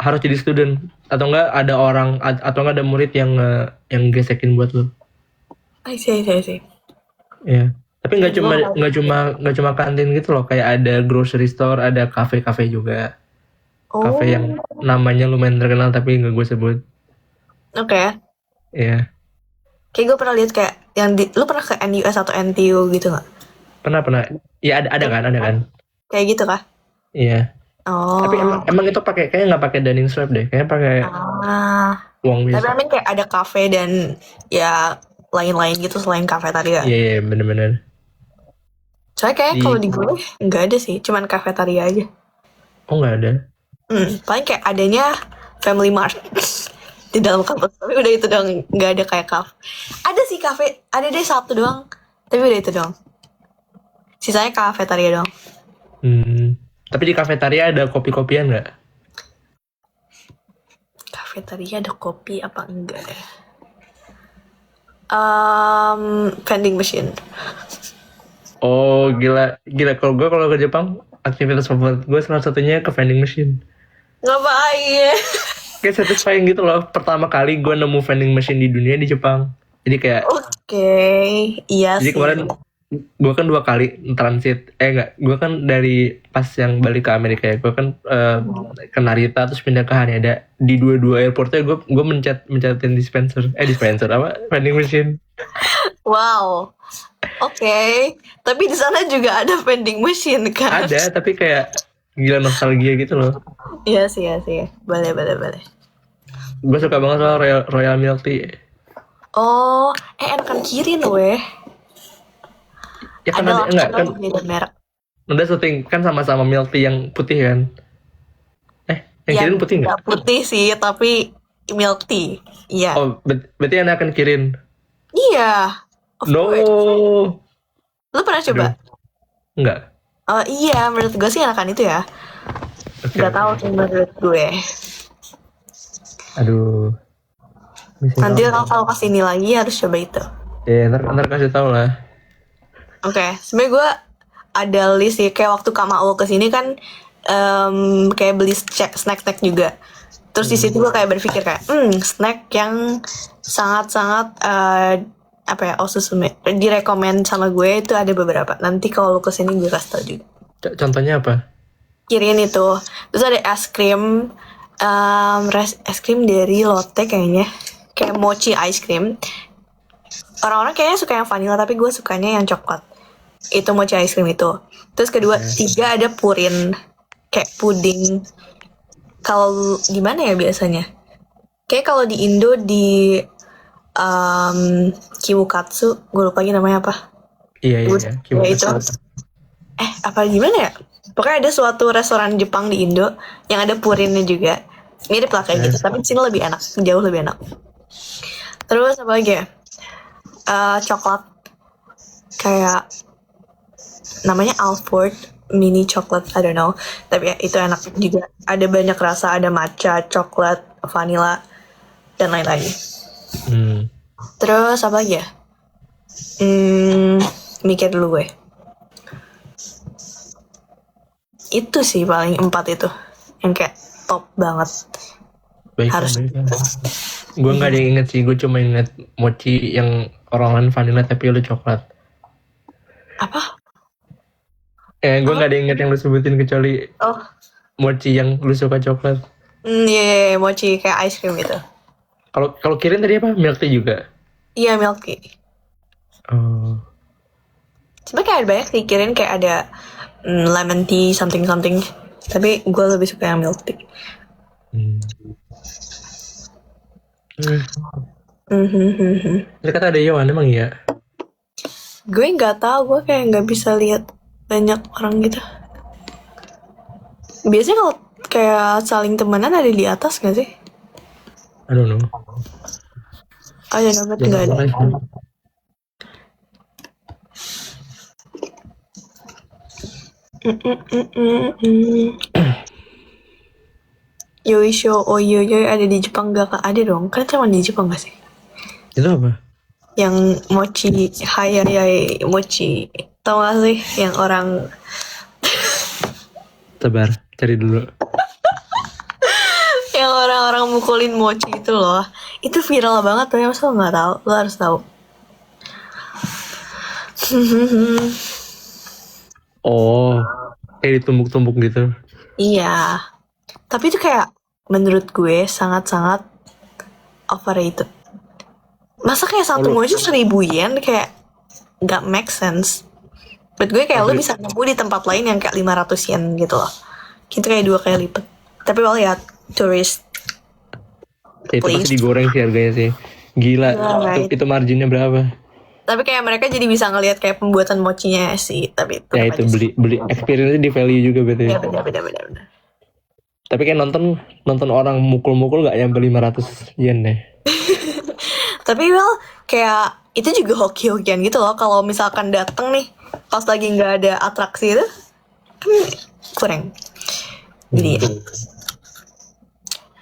harus jadi student atau enggak ada orang atau enggak ada murid yang gesekin buat lo. I see. Iya. Tapi nggak cuma kantin gitu loh, kayak ada grocery store, ada kafe juga. Oh. Kafe yang namanya lumayan terkenal tapi nggak gue sebut. Oke. Iya. Kayak gue pernah lihat kayak yang lu pernah ke NUS atau NTU gitu nggak? Pernah. Iya ada kan. Kayak gitu kah? Iya. Oh. Tapi emang itu kayaknya nggak pakai dining swipe deh, kayaknya pakai uang Tapi biasa. kayak ada kafe dan ya lain-lain gitu selain kafetaria. Iya bener-bener. Soalnya kayak kalau di gue nggak ada sih, cuman kafetaria aja. Oh nggak ada? Paling kayak adanya Family Mart di dalam kampus, tapi udah itu doang, nggak ada kayak kafe. Ada sih kafe, ada deh satu doang, tapi udah itu doang. Sisanya kafetaria doang. Tapi di kafetaria ada kopi-kopian nggak? Kafetaria ada kopi apa enggak ya? Vending machine. Oh gila kalau ke Jepang aktivitas favorit gue salah satunya ke vending machine. Ngapain? Kayak satisfying gitu loh, pertama kali gue nemu vending machine di dunia di Jepang. Jadi kayak Iya jadi sih. kemarin gue kan 2 kali transit, gue kan dari pas yang balik ke Amerika ya, gue kan ke Narita terus pindah ke Haneda. Di dua airportnya gue mencatin dispenser apa vending machine. Wow. Oke. Tapi di sana juga ada vending machine kan? Ada, tapi kayak gila nostalgia gitu loh. Iya sih. Boleh. Gue suka banget soal Royal Milk Tea. Oh, enakan Kirin weh. Ya kan ada beda merek. Udah syuting kan sama-sama milk tea yang putih kan? Yang Kirin putih nggak? Nggak putih sih, tapi milk tea. Iya. Oh, berarti enakan Kirin? Iya. No. Lu pernah coba? Enggak. Oh iya, menurut gue sih enakan itu ya. Nggak tahu sih menurut gue. Aduh. Nanti kalau kesini lagi harus coba itu. Ya, ntar kasih tau lah. Oke, sebenarnya gue ada list sih, kayak waktu Kamau kesini kan kayak beli snack juga. Terus di situ gue kayak berpikir kayak snack yang sangat-sangat osusume direkomend sama gue itu ada beberapa. Nanti kalau lu kesini gue kasih tau juga. Contohnya apa? Kirin itu. Terus ada es krim dari Lotte kayaknya, kayak mochi ice cream. Orang-orang kayaknya suka yang vanilla, tapi gue sukanya yang coklat. Itu mochi ice cream itu. Terus tiga ada purin, kayak puding. Kalau gimana ya biasanya? Kayak kalau di Indo di Kiwukatsu, gue lupa lagi namanya apa. Iya. Kiwukatsu. Apa gimana ya? Pokoknya ada suatu restoran Jepang di Indo yang ada purinnya juga. Mirip lah kayak gitu, tapi di sini lebih enak, jauh lebih enak. Terus apa lagi ya? Coklat kayak namanya Alford mini coklat, I don't know, tapi ya, itu enak juga. Ada banyak rasa, ada matcha, coklat, vanilla, dan lain-lain. Terus apa lagi ya? Mikir dulu gue. Itu sih paling 4 itu yang kayak top banget. Harus. Gue nggak ada yang inget sih, gue cuma inget mochi yang orang-orang vanilla tapi lu coklat. Apa? Gue nggak ada yang inget yang lu sebutin kecuali mochi yang lu suka coklat. Iya, mochi kayak ice cream gitu. Kalau Kirin tadi apa? Milk tea juga? Iya, milk tea. Oh. Sebenernya kayak ada banyak sih Kirin, kayak ada lemon tea something. Tapi gue lebih suka yang milk tea. Ternyata ada Yohan emang ya. Gue nggak tahu, gue kayak nggak bisa lihat banyak orang gitu. Biasanya kalau kayak saling temenan ada di atas nggak sih? I don't know. Ada nomor nggak ada. Yoisho Oyoyo ada di Jepang gak kak? Ada dong, kan cuma di Jepang gak sih? Itu apa? Yang mochi, hayayai mochi. Tau gak sih? Yang orang Sabar, cari dulu. yang orang-orang mukulin mochi itu loh. Itu viral banget tuh, masa lo gak tahu? Lo harus tahu. Oh, kayak ditumbuk-tumbuk gitu. Iya. Tapi itu kayak menurut gue sangat-sangat overrated. Masa kayak satu mochi 1.000 yen kayak gak make sense. Buat gue kayak lo bisa nemu di tempat lain yang kayak 500 yen gitu loh. Itu kayak 2 kali lipat. Tapi well ya, tourist. Ya, itu pasti Please. digoreng sih harganya sih. Gila, Right. itu marginnya berapa? Tapi kayak mereka jadi bisa ngelihat kayak pembuatan mochinya sih. Tapi Ya tetap itu aja sih. beli experience di value juga berarti. Ya beda. Tapi kayak nonton orang mukul-mukul gak nyampe 500 yen deh. Tapi well kayak itu juga hoki-hokian gitu loh. Kalau misalkan dateng nih pas lagi nggak ada atraksi itu kan kurang. Jadi ya,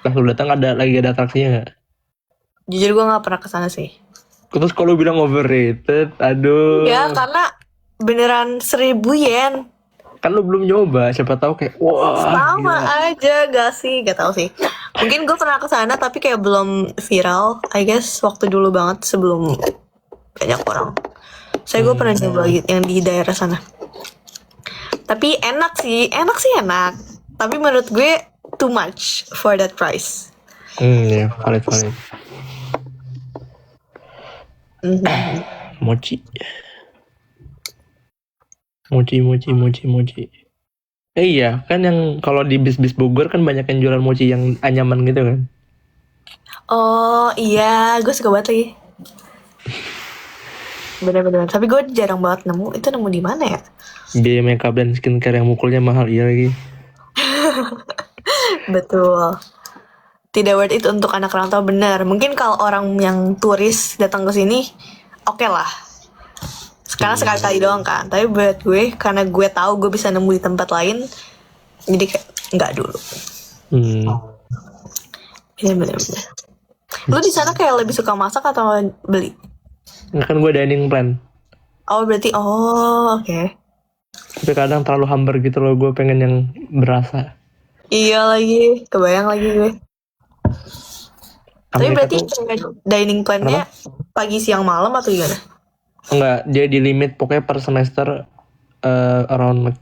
Pas lu datang lagi ada atraksinya gak? jujur gue nggak pernah kesana sih. Terus kalau bilang overrated, aduh. Ya karena beneran 1.000 yen. Kan lu belum nyoba, siapa tahu kayak wah. Sama gila. aja gak sih? Gak tau sih. Mungkin gue pernah kesana tapi kayak belum viral. I guess waktu dulu banget sebelum banyak orang. Saya gue pernah nyoba yang di daerah sana. Tapi enak. Tapi menurut gue too much for that price. Ya, valid. Mochi. Iya, kan yang kalau di bis-bis Bogor kan banyak yang jualan mochi yang anyaman gitu kan. Oh iya, gue suka banget lagi. Bener-bener. Tapi gue jarang banget nemu. Itu nemu di mana ya? Biaya makeup dan skincare yang mukulnya mahal iya lagi. Betul. Tidak worth it untuk anak rantau, bener. Mungkin kalau orang yang turis datang ke sini, oke lah. Karena sekali-kali doang kan. Tapi buat gue, karena gue tahu gue bisa nemu di tempat lain, jadi kayak nggak dulu. Bener. Lu di sana kayak lebih suka masak atau beli? Nah, kan gue dining plan. Oh berarti, oke. Tapi kadang terlalu hambar gitu loh, gue pengen yang berasa. Iya lagi, kebayang lagi gue. Tapi Amerika berarti tuh, kayak dining plan-nya pagi, siang, malam atau gimana? enggak, dia di limit pokoknya per semester around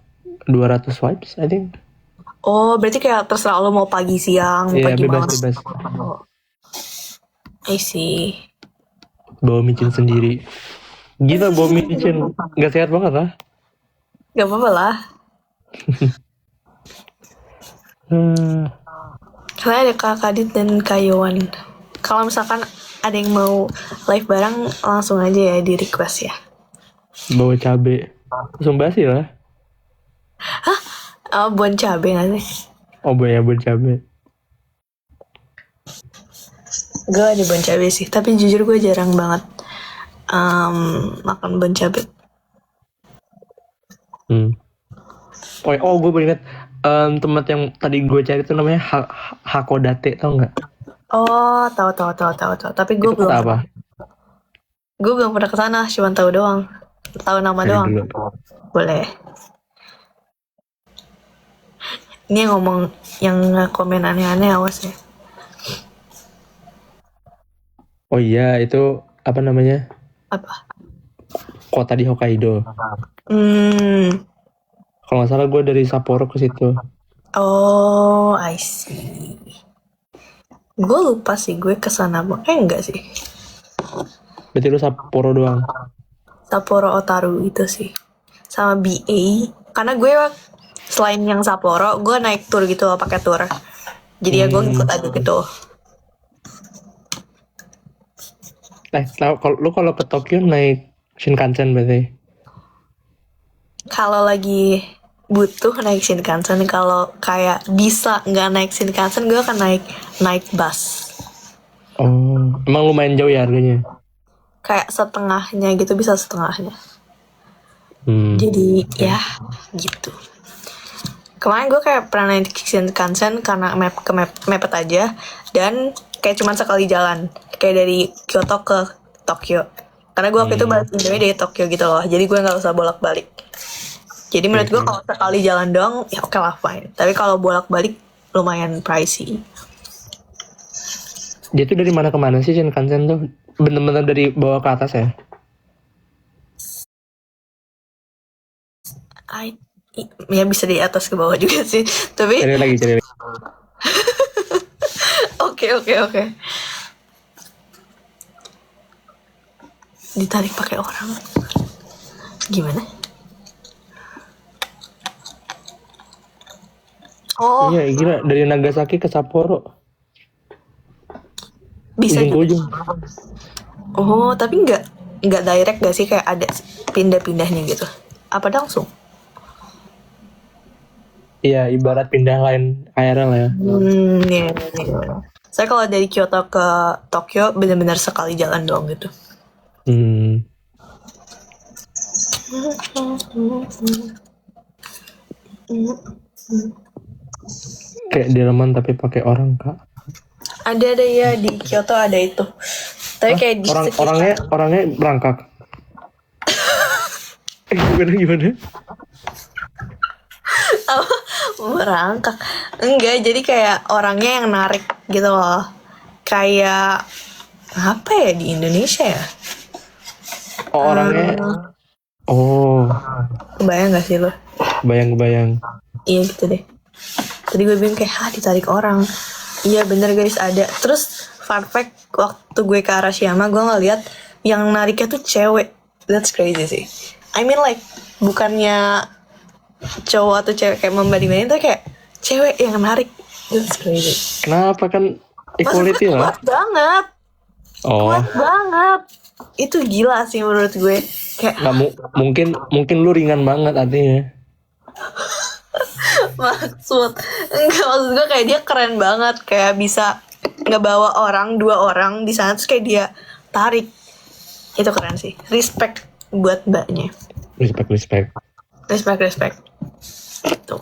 200 swipes, I think. Oh, berarti kayak terserah lo mau pagi, siang, mau Iya, pagi, malam. bebas. I see. Bawa micin sendiri. Gila bawa micin, nggak sehat banget lah. Gak apa-apa lah. Karena ada Kak Kadit dan Kak Yowan. Kalau misalkan ada yang mau live bareng, langsung aja ya di request ya. Bawa cabe, langsung basi lah. Oh, bon cabe gak sih? Oh ya buat cabe. Gue ada bon cabe sih, tapi jujur gue jarang banget makan bon cabe. Oh gue baru ingat tempat yang tadi gue cari itu namanya Hakodate, tau nggak? Oh, tahu. Tapi gue Itu kota apa? Gue belum pernah kesana, cuma tahu doang. Tahu nama Cari doang. dulu. Boleh. Ini yang ngomong, yang komen aneh-aneh, awas ya. Oh iya, itu apa namanya? Apa? Kota di Hokkaido. Kalau nggak salah gue dari Sapporo ke situ. Oh, I see. Gue lupa sih gue kesana bang. Enggak sih. Berarti lu Sapporo doang. Sapporo Otaru itu sih. Sama BA. Karena gue selain yang Sapporo, gue naik tour gitu loh, pakai tour. Jadi ya gue ngikut aja gitu. Kalau ke Tokyo naik Shinkansen berarti. Kalau lagi butuh naik Shinkansen, kalau kayak bisa nggak naik Shinkansen, gue akan naik bus. Oh, emang lumayan jauh ya harganya? Kayak setengahnya gitu, bisa setengahnya. Jadi ya gitu. Kemarin gue kayak pernah naik Shinkansen karena mepet aja, dan kayak cuman sekali jalan, kayak dari Kyoto ke Tokyo. Karena gue waktu itu balik Indonesia dari Tokyo gitu loh, jadi gue nggak usah bolak-balik. Jadi menurut gue kalau sekali jalan doang ya oke lah, fine. Tapi kalau bolak-balik lumayan pricey. Dia tuh dari mana ke mana sih Shinkansen tuh? Bener-bener dari bawah ke atas ya? Ya bisa di atas ke bawah juga sih. Tapi Cari lagi. oke. Ditarik pakai orang. Gimana? Oh, Iya, gila dari Nagasaki ke Sapporo. bisa Ujung ke juga. ujung. Oh, tapi nggak direct gak sih, kayak ada pindah-pindahnya gitu? Apa langsung? Iya, ibarat pindah line KRL ya. Iya. Saya kalau dari Kyoto ke Tokyo benar-benar sekali jalan doang gitu. Kayak delman tapi pakai orang, Kak. Ada ya di Kyoto ada itu. Tapi kayak di orangnya berangkak. Gimana? Merangkak. Enggak, jadi kayak orangnya yang narik gitu loh. Kayak apa ya di Indonesia ya? Oh, orangnya. Oh, Kebayang gak sih lo? bayang. Iya gitu deh. Tadi gue bilang kayak ditarik orang. Iya bener guys, ada. Terus fun fact, waktu gue ke Arashiyama gue ngeliat yang nariknya tuh cewek. That's crazy sih. I mean like bukannya cowok atau cewek kayak membanding-bandingin, tuh kayak cewek yang narik. That's crazy. Kenapa kan equality Maksudnya lah? kuat banget. Oh, Kuat banget. Itu gila sih menurut gue. Kayak nggak mungkin lu ringan banget artinya. maksud gue kayak dia keren banget, kayak bisa ngebawa dua orang di sana terus kayak dia tarik. Itu keren sih. Respect buat mbaknya. Respect. Respect. Tuh.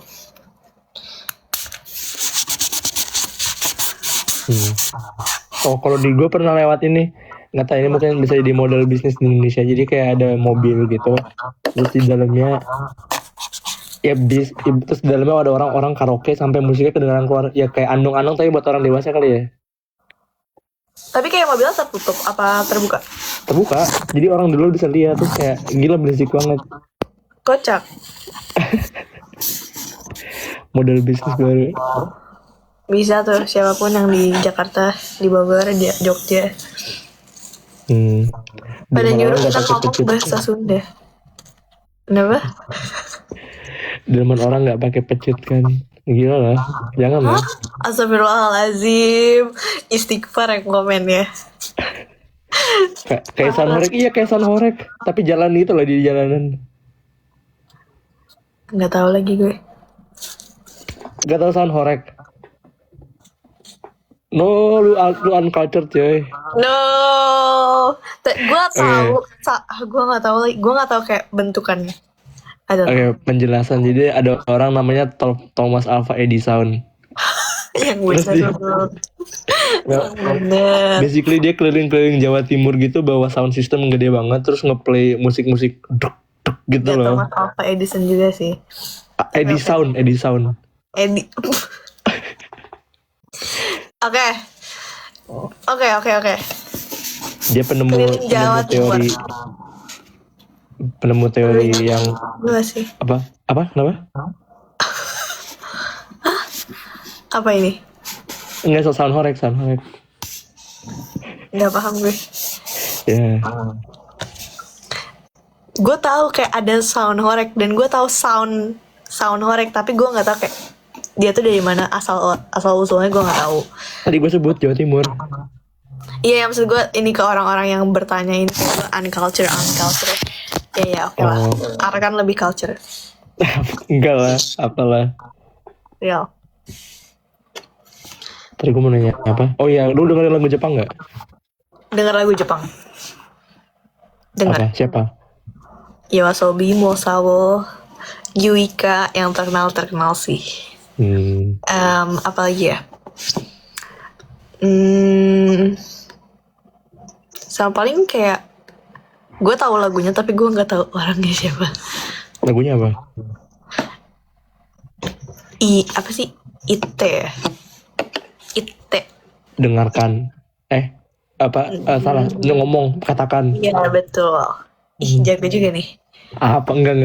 Oh, kalau di gue pernah lewat ini, nggak tahu ini mungkin bisa jadi model bisnis di Indonesia. Jadi kayak ada mobil gitu, terus di dalamnya terus di dalamnya ada orang-orang karaoke sampai musiknya kedengaran keluar, ya kayak andong-andong tapi buat orang dewasa kali ya. Tapi kayak mobilnya tertutup apa terbuka? Terbuka, jadi orang dulu bisa lihat, terus kayak gila berisik banget. Kocak. Model bisnis baru. Bisa tuh siapapun yang di Jakarta, di Bogor, di Jogja. Pada nyuruh kita ngomong bahasa Sunda. Kenapa? Delman orang nggak pakai pecut kan, gila lah, jangan lah. Astagfirullahaladzim. Istighfar yang komen ya. Kayak San Horek, tapi jalan itu lah di jalanan. Nggak tahu lagi gue. Gak tau San Horek? No, lu uncultured coy. No, gue tahu, gue nggak tahu lagi, gue nggak tahu kayak bentukannya. Oke, penjelasan. Jadi ada orang namanya Thomas Alva Edison. Yang bener. Bener. Basically dia keliling-keliling Jawa Timur gitu bawa sound system gede banget, terus ngeplay musik-musik duk gitu Ya, loh. Thomas Alva Edison juga sih. Edison. Oke. Dia penemu Jawa Timur. penemu teori yang Gue sih. apa? Kenapa? Apa ini? Enggak, Sound Horek. Nggak paham gue. Ya. Gue tahu kayak ada sound horek dan gue tahu sound horek, tapi gue nggak tahu kayak dia tuh dari mana asal usulnya, gue nggak tahu. Tadi gue sebut Jawa Timur. Iya, maksud gue ini ke orang-orang yang bertanya ini kayak unculture. Ya, oke lah. Oh. Karena kan lebih culture. Enggak lah, apalah. Real. Tadi gue mau nanya apa? Oh iya, lu dengerin lagu Jepang nggak? Dengar lagu Jepang. Dengar. Apa? Siapa? Yoasobi, Mosawo, Yuika yang terkenal sih. Apa lagi ya? Sama paling kayak gue tahu lagunya tapi gue nggak tahu orangnya siapa. Lagunya apa? Apa sih? Ite. Dengarkan. Salah. Lu ngomong, katakan. Iya betul. Jago juga nih. Apa? Enggak.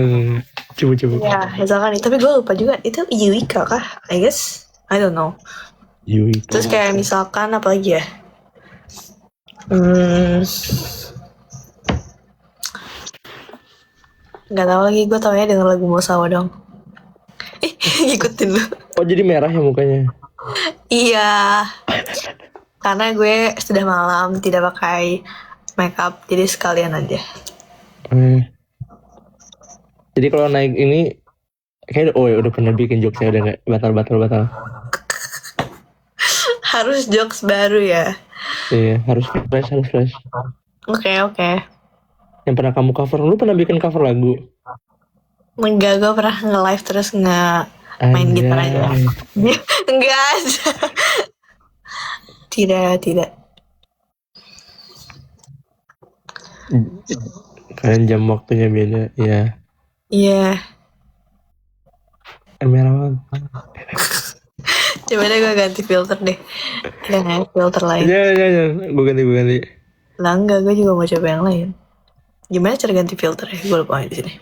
Coba. Ya, misalkan nih. Tapi gue lupa juga. Itu Yuika kah? I guess. I don't know. Yuika. Terus kayak misalkan apa lagi ya? Gak tahu lagi. Gue taunya denger lagu Mosawa dong. Ngikutin lu. Oh jadi merah ya mukanya? Iya. Karena gue sudah malam tidak pakai makeup, jadi sekalian aja. Jadi kalau naik ini kayak udah pernah bikin jokesnya udah nggak batal. Harus jokes baru ya. Iya harus fresh. Oke. Yang pernah kamu cover, lu pernah bikin cover lagu? Enggak, gue pernah nge-live terus main gitar aja. Enggak aja. Tidak. Kalian jam waktunya beda, ya. Iya. Merah banget. Coba deh gue ganti filter deh. Ada nggak filter lain? Jangan. Gue ganti. Lah enggak, gue juga mau coba yang lain. Gimana cara ganti filter ya? Gue lupa di sini.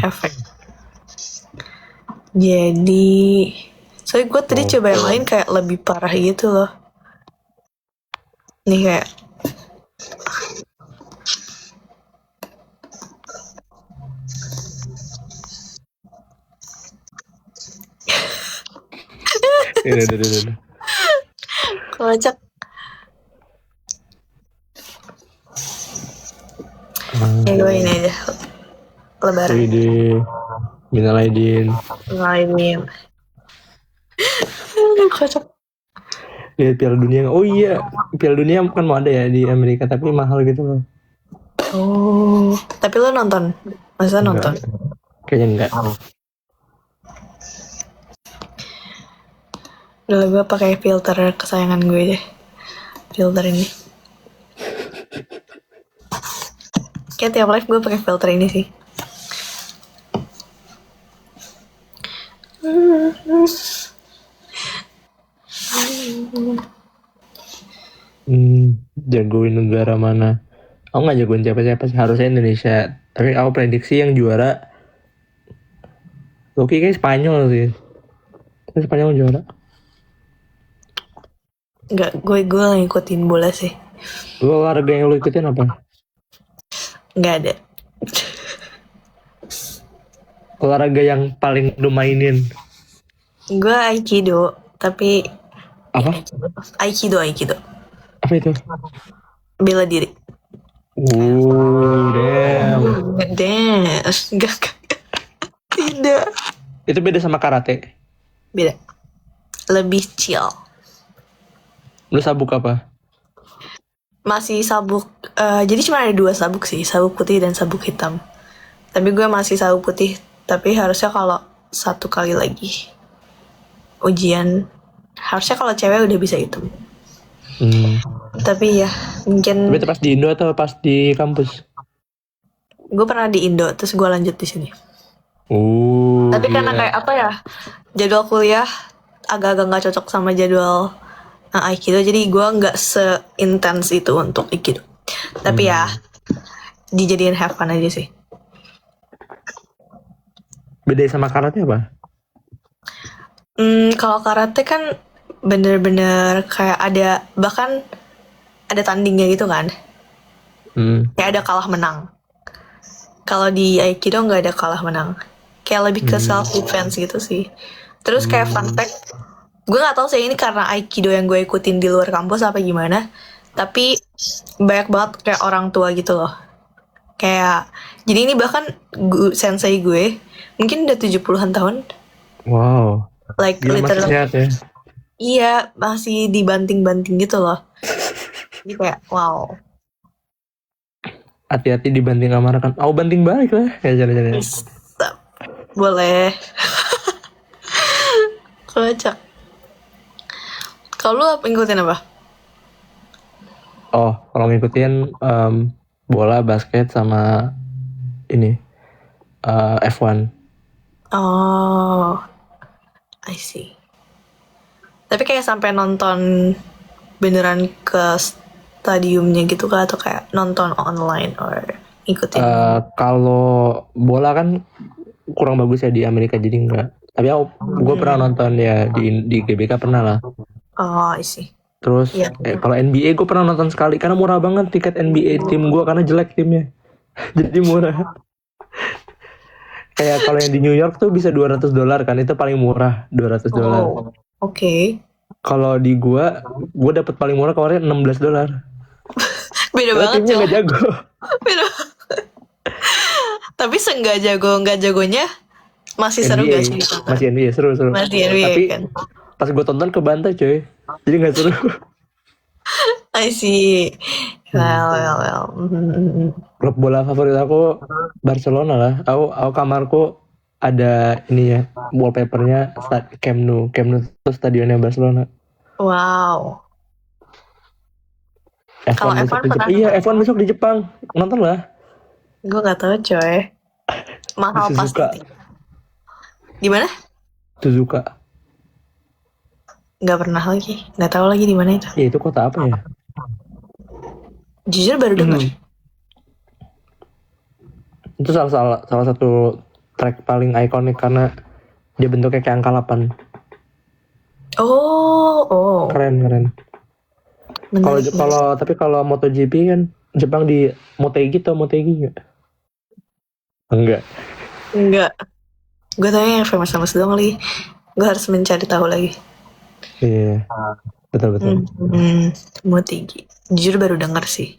Efek. Jadi, soalnya gue tadi coba yang lain kayak lebih parah gitu loh. Nih kayak. Udah. Kocak. Ya gue ini aja. Lebaran. Widi, minal aidin. Ngalamin. Kocak. Lihat Piala Dunia. Oh iya, Piala Dunia kan mau ada ya di Amerika tapi mahal gitu loh. Oh, tapi lo nonton? Masa nonton? Kayaknya enggak. Dulu gue pakai filter kesayangan gue deh. Filter ini. Kayak tiap live gue pakai filter ini sih. Jagoin negara mana? Aku nggak jagoin siapa-siapa sih, harusnya Indonesia. Tapi aku prediksi yang juara Loki kayak Spanyol sih. Spanyol juara. Enggak, gue ngikutin bola sih. Lu olahraga yang lu ikutin apa? Enggak ada. Olahraga yang paling lu mainin? Gue Aikido, tapi Apa? Aikido. Apa itu? Bela diri. Damn. Enggak. Tidak. Itu beda sama karate. Beda. Lebih chill. Lu sabuk apa? Masih sabuk. Jadi cuma ada 2 sabuk sih, sabuk putih dan sabuk hitam. Tapi gue masih sabuk putih. Tapi harusnya kalau 1 kali lagi ujian, harusnya kalau cewek udah bisa hitam. Tapi ya mungkin. Tapi itu pas di Indo atau pas di kampus? Gue pernah di Indo, terus gue lanjut di sini. Tapi karena kayak apa ya, jadwal kuliah agak-agak nggak cocok sama jadwal Aikido, jadi gue nggak seintens itu untuk Aikido. Tapi ya dijadiin have fun aja sih. Beda sama karate apa? Kalau karate kan bener-bener kayak bahkan ada tandingnya gitu kan. Kayak ada kalah menang. Kalau di Aikido nggak ada kalah menang. Kayak lebih ke self defense gitu sih. Terus kayak fun fact, gue nggak tahu sih ini karena aikido yang gue ikutin di luar kampus apa gimana, tapi banyak banget kayak orang tua gitu loh. Kayak jadi ini bahkan sensei gue mungkin udah 70-an tahun, Wow. like Dia masih literally. sehat ya. Iya, masih dibanting-banting gitu loh. Jadi kayak wow. Hati-hati dibanting sama rekan. Aku banting balik lah. Ya jangan. Stop. Boleh. Kocak. Kalau lu ngikutin apa? Oh, kalau ngikutin bola, basket sama ini F1. Oh, I see. Tapi kayak sampai nonton beneran ke stadiumnya gitu kah, atau kayak nonton online or ngikutin? Kalau bola kan kurang bagus ya di Amerika jadi enggak. Tapi gue pernah nonton ya di GBK pernah lah. Oh, I see. Terus Iya. kalau NBA gue pernah nonton sekali karena murah banget tiket NBA tim gue karena jelek timnya. Jadi murah. Kayak kalau yang di New York tuh bisa $200 kan, itu paling murah $200. Oh, oke. Kalau di gue dapet paling murah kemarin $16. Beda Karena banget timnya coy. nggak jago. Beda. Tapi seenggak jagonya masih seru NBA, gak sih ditonton? masih NBA seru. Masih NBA Tapi kan. pas gue tonton kebantai coy, jadi nggak seru. I see. Well. Klub bola favorit aku Barcelona lah. Aku kamarku ada ini ya, wallpapernya Camp Nou itu stadionnya Barcelona. Wow. Kalau F1 besok F1 di pernah Jepang. Iya, nonton? F1 besok di Jepang. Nonton lah. Gue gak tahu coy. Mahal Suzuka. pasti. Gimana? Suzuka. Gak pernah lagi. Gak tahu lagi di mana itu. Ya itu kota apa ya? Jujur baru dengar. Itu salah satu track paling ikonik karena dia bentuknya kayak angka 8. Oh. Keren. Menarik. Kalau MotoGP kan Jepang di Motegi nggak? Enggak. Gue tau yang famous doang lagi. Gue harus mencari tahu lagi. Iya. Betul. Motegi. Jujur baru dengar sih.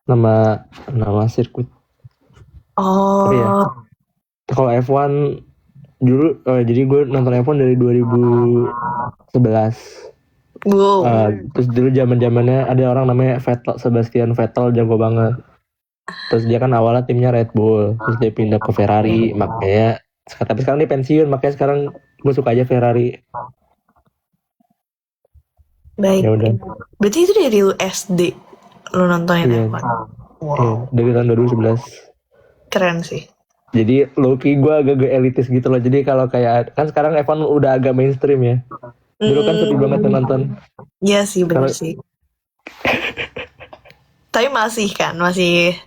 Nama sirkuit. Oh. Tapi ya, kalau F1 dulu, jadi gue nonton F1 dari 2011. Wow. Terus dulu zamannya ada orang namanya Sebastian Vettel, jago banget. Terus dia kan awalnya timnya Red Bull, terus dia pindah ke Ferrari, makanya. Tapi sekarang dia pensiun, makanya sekarang gue suka aja Ferrari. Baik. Ya udah. Berarti itu dari lu SD lu nontonin Iya. F1. Wow. Iya, dari tahun 2011. Keren sih. Jadi low-key gue agak elitis gitu loh. Jadi kalau kayak kan sekarang F1 udah agak mainstream ya. Dulu kan sepi banget tuh nonton. Iya sih, benar Kalau- sih. Tapi masih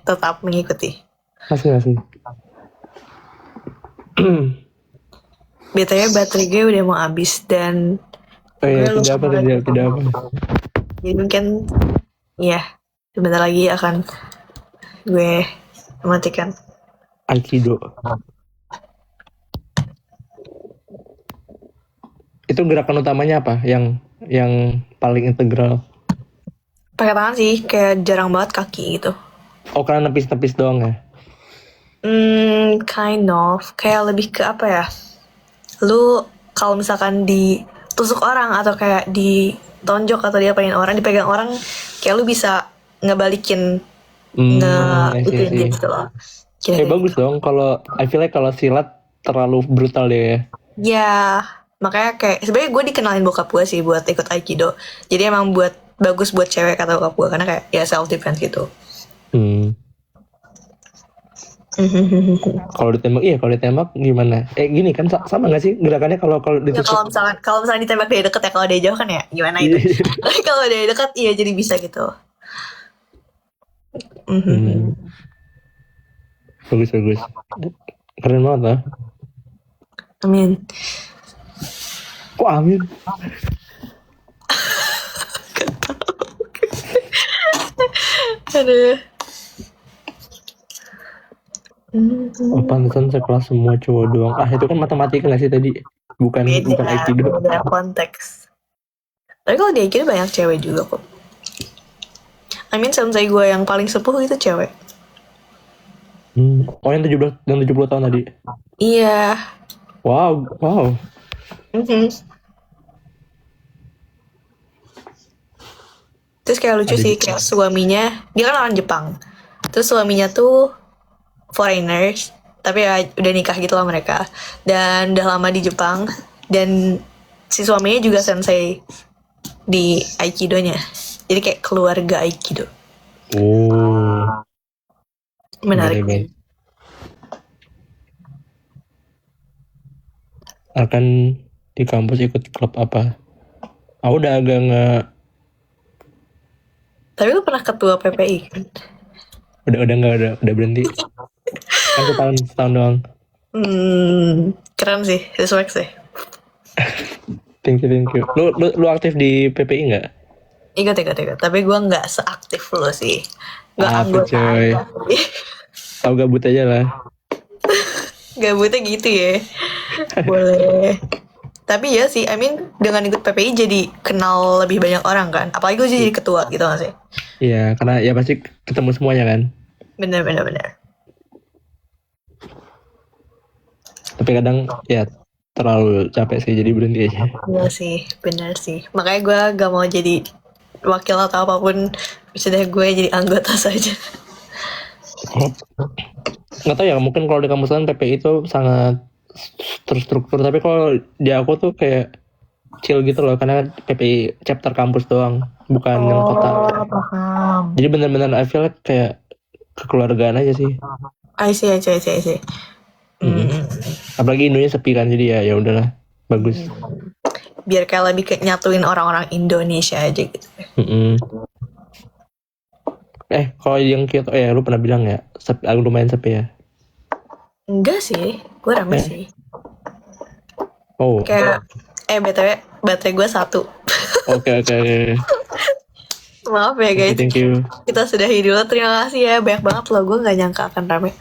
tetap mengikuti. Masih. BTW baterai gue udah mau habis dan Oh iya, gue tidak lupa apa. jadi mungkin ya sebentar lagi akan gue matikan. Aikido. Itu gerakan utamanya apa? Yang paling integral. Pakai tangan sih, kayak jarang banget kaki gitu. Oh, karena nepis-nepis doang ya? Kind of. Kayak lebih ke apa ya? Lu kalau misalkan ditusuk orang atau kayak ditonjok atau diapain orang, dipegang orang, kayak lu bisa ngebalikin I see. gitu loh. Kira-kira Bagus dong. Kalau I feel like kalau silat terlalu brutal deh ya. ya, makanya kayak sebenarnya gue dikenalin bokap gue sih buat ikut Aikido. Jadi emang bagus buat cewek kata bokap gue karena kayak ya self defense gitu. Kalau ditembak gimana? Gini kan sama nggak sih gerakannya kalau Ya, ditusuk? kalau misalnya ditembak dari deket ya, kalau dari jauh kan ya gimana itu. Tapi kalau dari dekat iya jadi bisa gitu. Bagus. Keren banget lah. Amin. Kok amin? Aduh. Oh, pantesan sekelas semua cowok doang. Itu kan matematika nggak sih tadi? bukan Aikido. beda konteks. Tapi kalau di Aikido banyak cewek juga kok. I mean sensei gue yang paling sepuh itu cewek. Oh yang 70 tahun tadi. Iya. Wow. Mhm. Terus kayak lucu Ada sih, juga. kayak suaminya, dia kan orang Jepang. Terus suaminya tuh foreigners, tapi ya udah nikah gitu lah mereka. Dan udah lama di Jepang. Dan si suaminya juga sensei di Aikido-nya. Jadi kayak keluarga Aikido. Oh. Menarik. Baik. Akan di kampus ikut klub apa? Aku udah agak Tapi lu pernah ketua PPI kan? udah berhenti. Kan setahun doang. Keren sih, respect sih. Thank you. Lu aktif di PPI nggak? Ikut. Tapi gue nggak seaktif lo sih. Gue Apa anggota coy? aja. Tahu gabut aja lah. Gabutnya gitu ya. Boleh. Tapi ya sih, I mean dengan ikut PPI jadi kenal lebih banyak orang kan. Apalagi gue jadi ketua gitu gak sih? Iya, karena ya pasti ketemu semuanya kan. Bener. Tapi kadang ya terlalu capek sih jadi berhenti aja. Iya sih, bener sih. Makanya gue gak mau jadi wakil atau apapun. Sudah gue jadi anggota saja. Nggak tahu ya, mungkin kalau di kampus kan PPI itu sangat terstruktur, tapi kalau di aku tuh kayak chill gitu loh, karena PPI chapter kampus doang, bukan yang kota. Paham. Jadi benar-benar I feel like kayak kekeluargaan aja sih. I see. Apalagi Indonya sepi kan, jadi ya udahlah, bagus. Biar kayak lebih kayak nyatuin orang-orang Indonesia aja gitu. Kalau yang Kyoto, lu pernah bilang ya, aku lumayan sepi ya. Enggak sih, gue rame sih. Oh. Kayak, BTW, baterai gue 1. Oke. Maaf ya guys. Thank you. Kita sudahi dulu. Terima kasih ya. Banyak banget loh. Gue gak nyangka akan rame.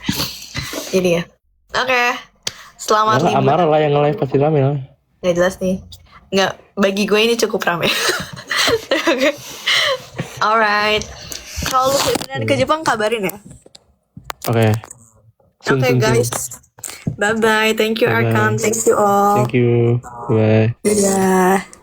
Jadi ya. Oke. Selamat Nah, Amara lah yang nge-live pasti rame lah. Gak jelas nih. Nggak, bagi gue ini cukup rame. Oke. Alright. Kalau lu beneran ke Jepang kabarin ya. Oke. Oke guys. Bye-bye. Thank you Bye-bye. Arkan. Thank you all. Thank you. Bye. Dadah.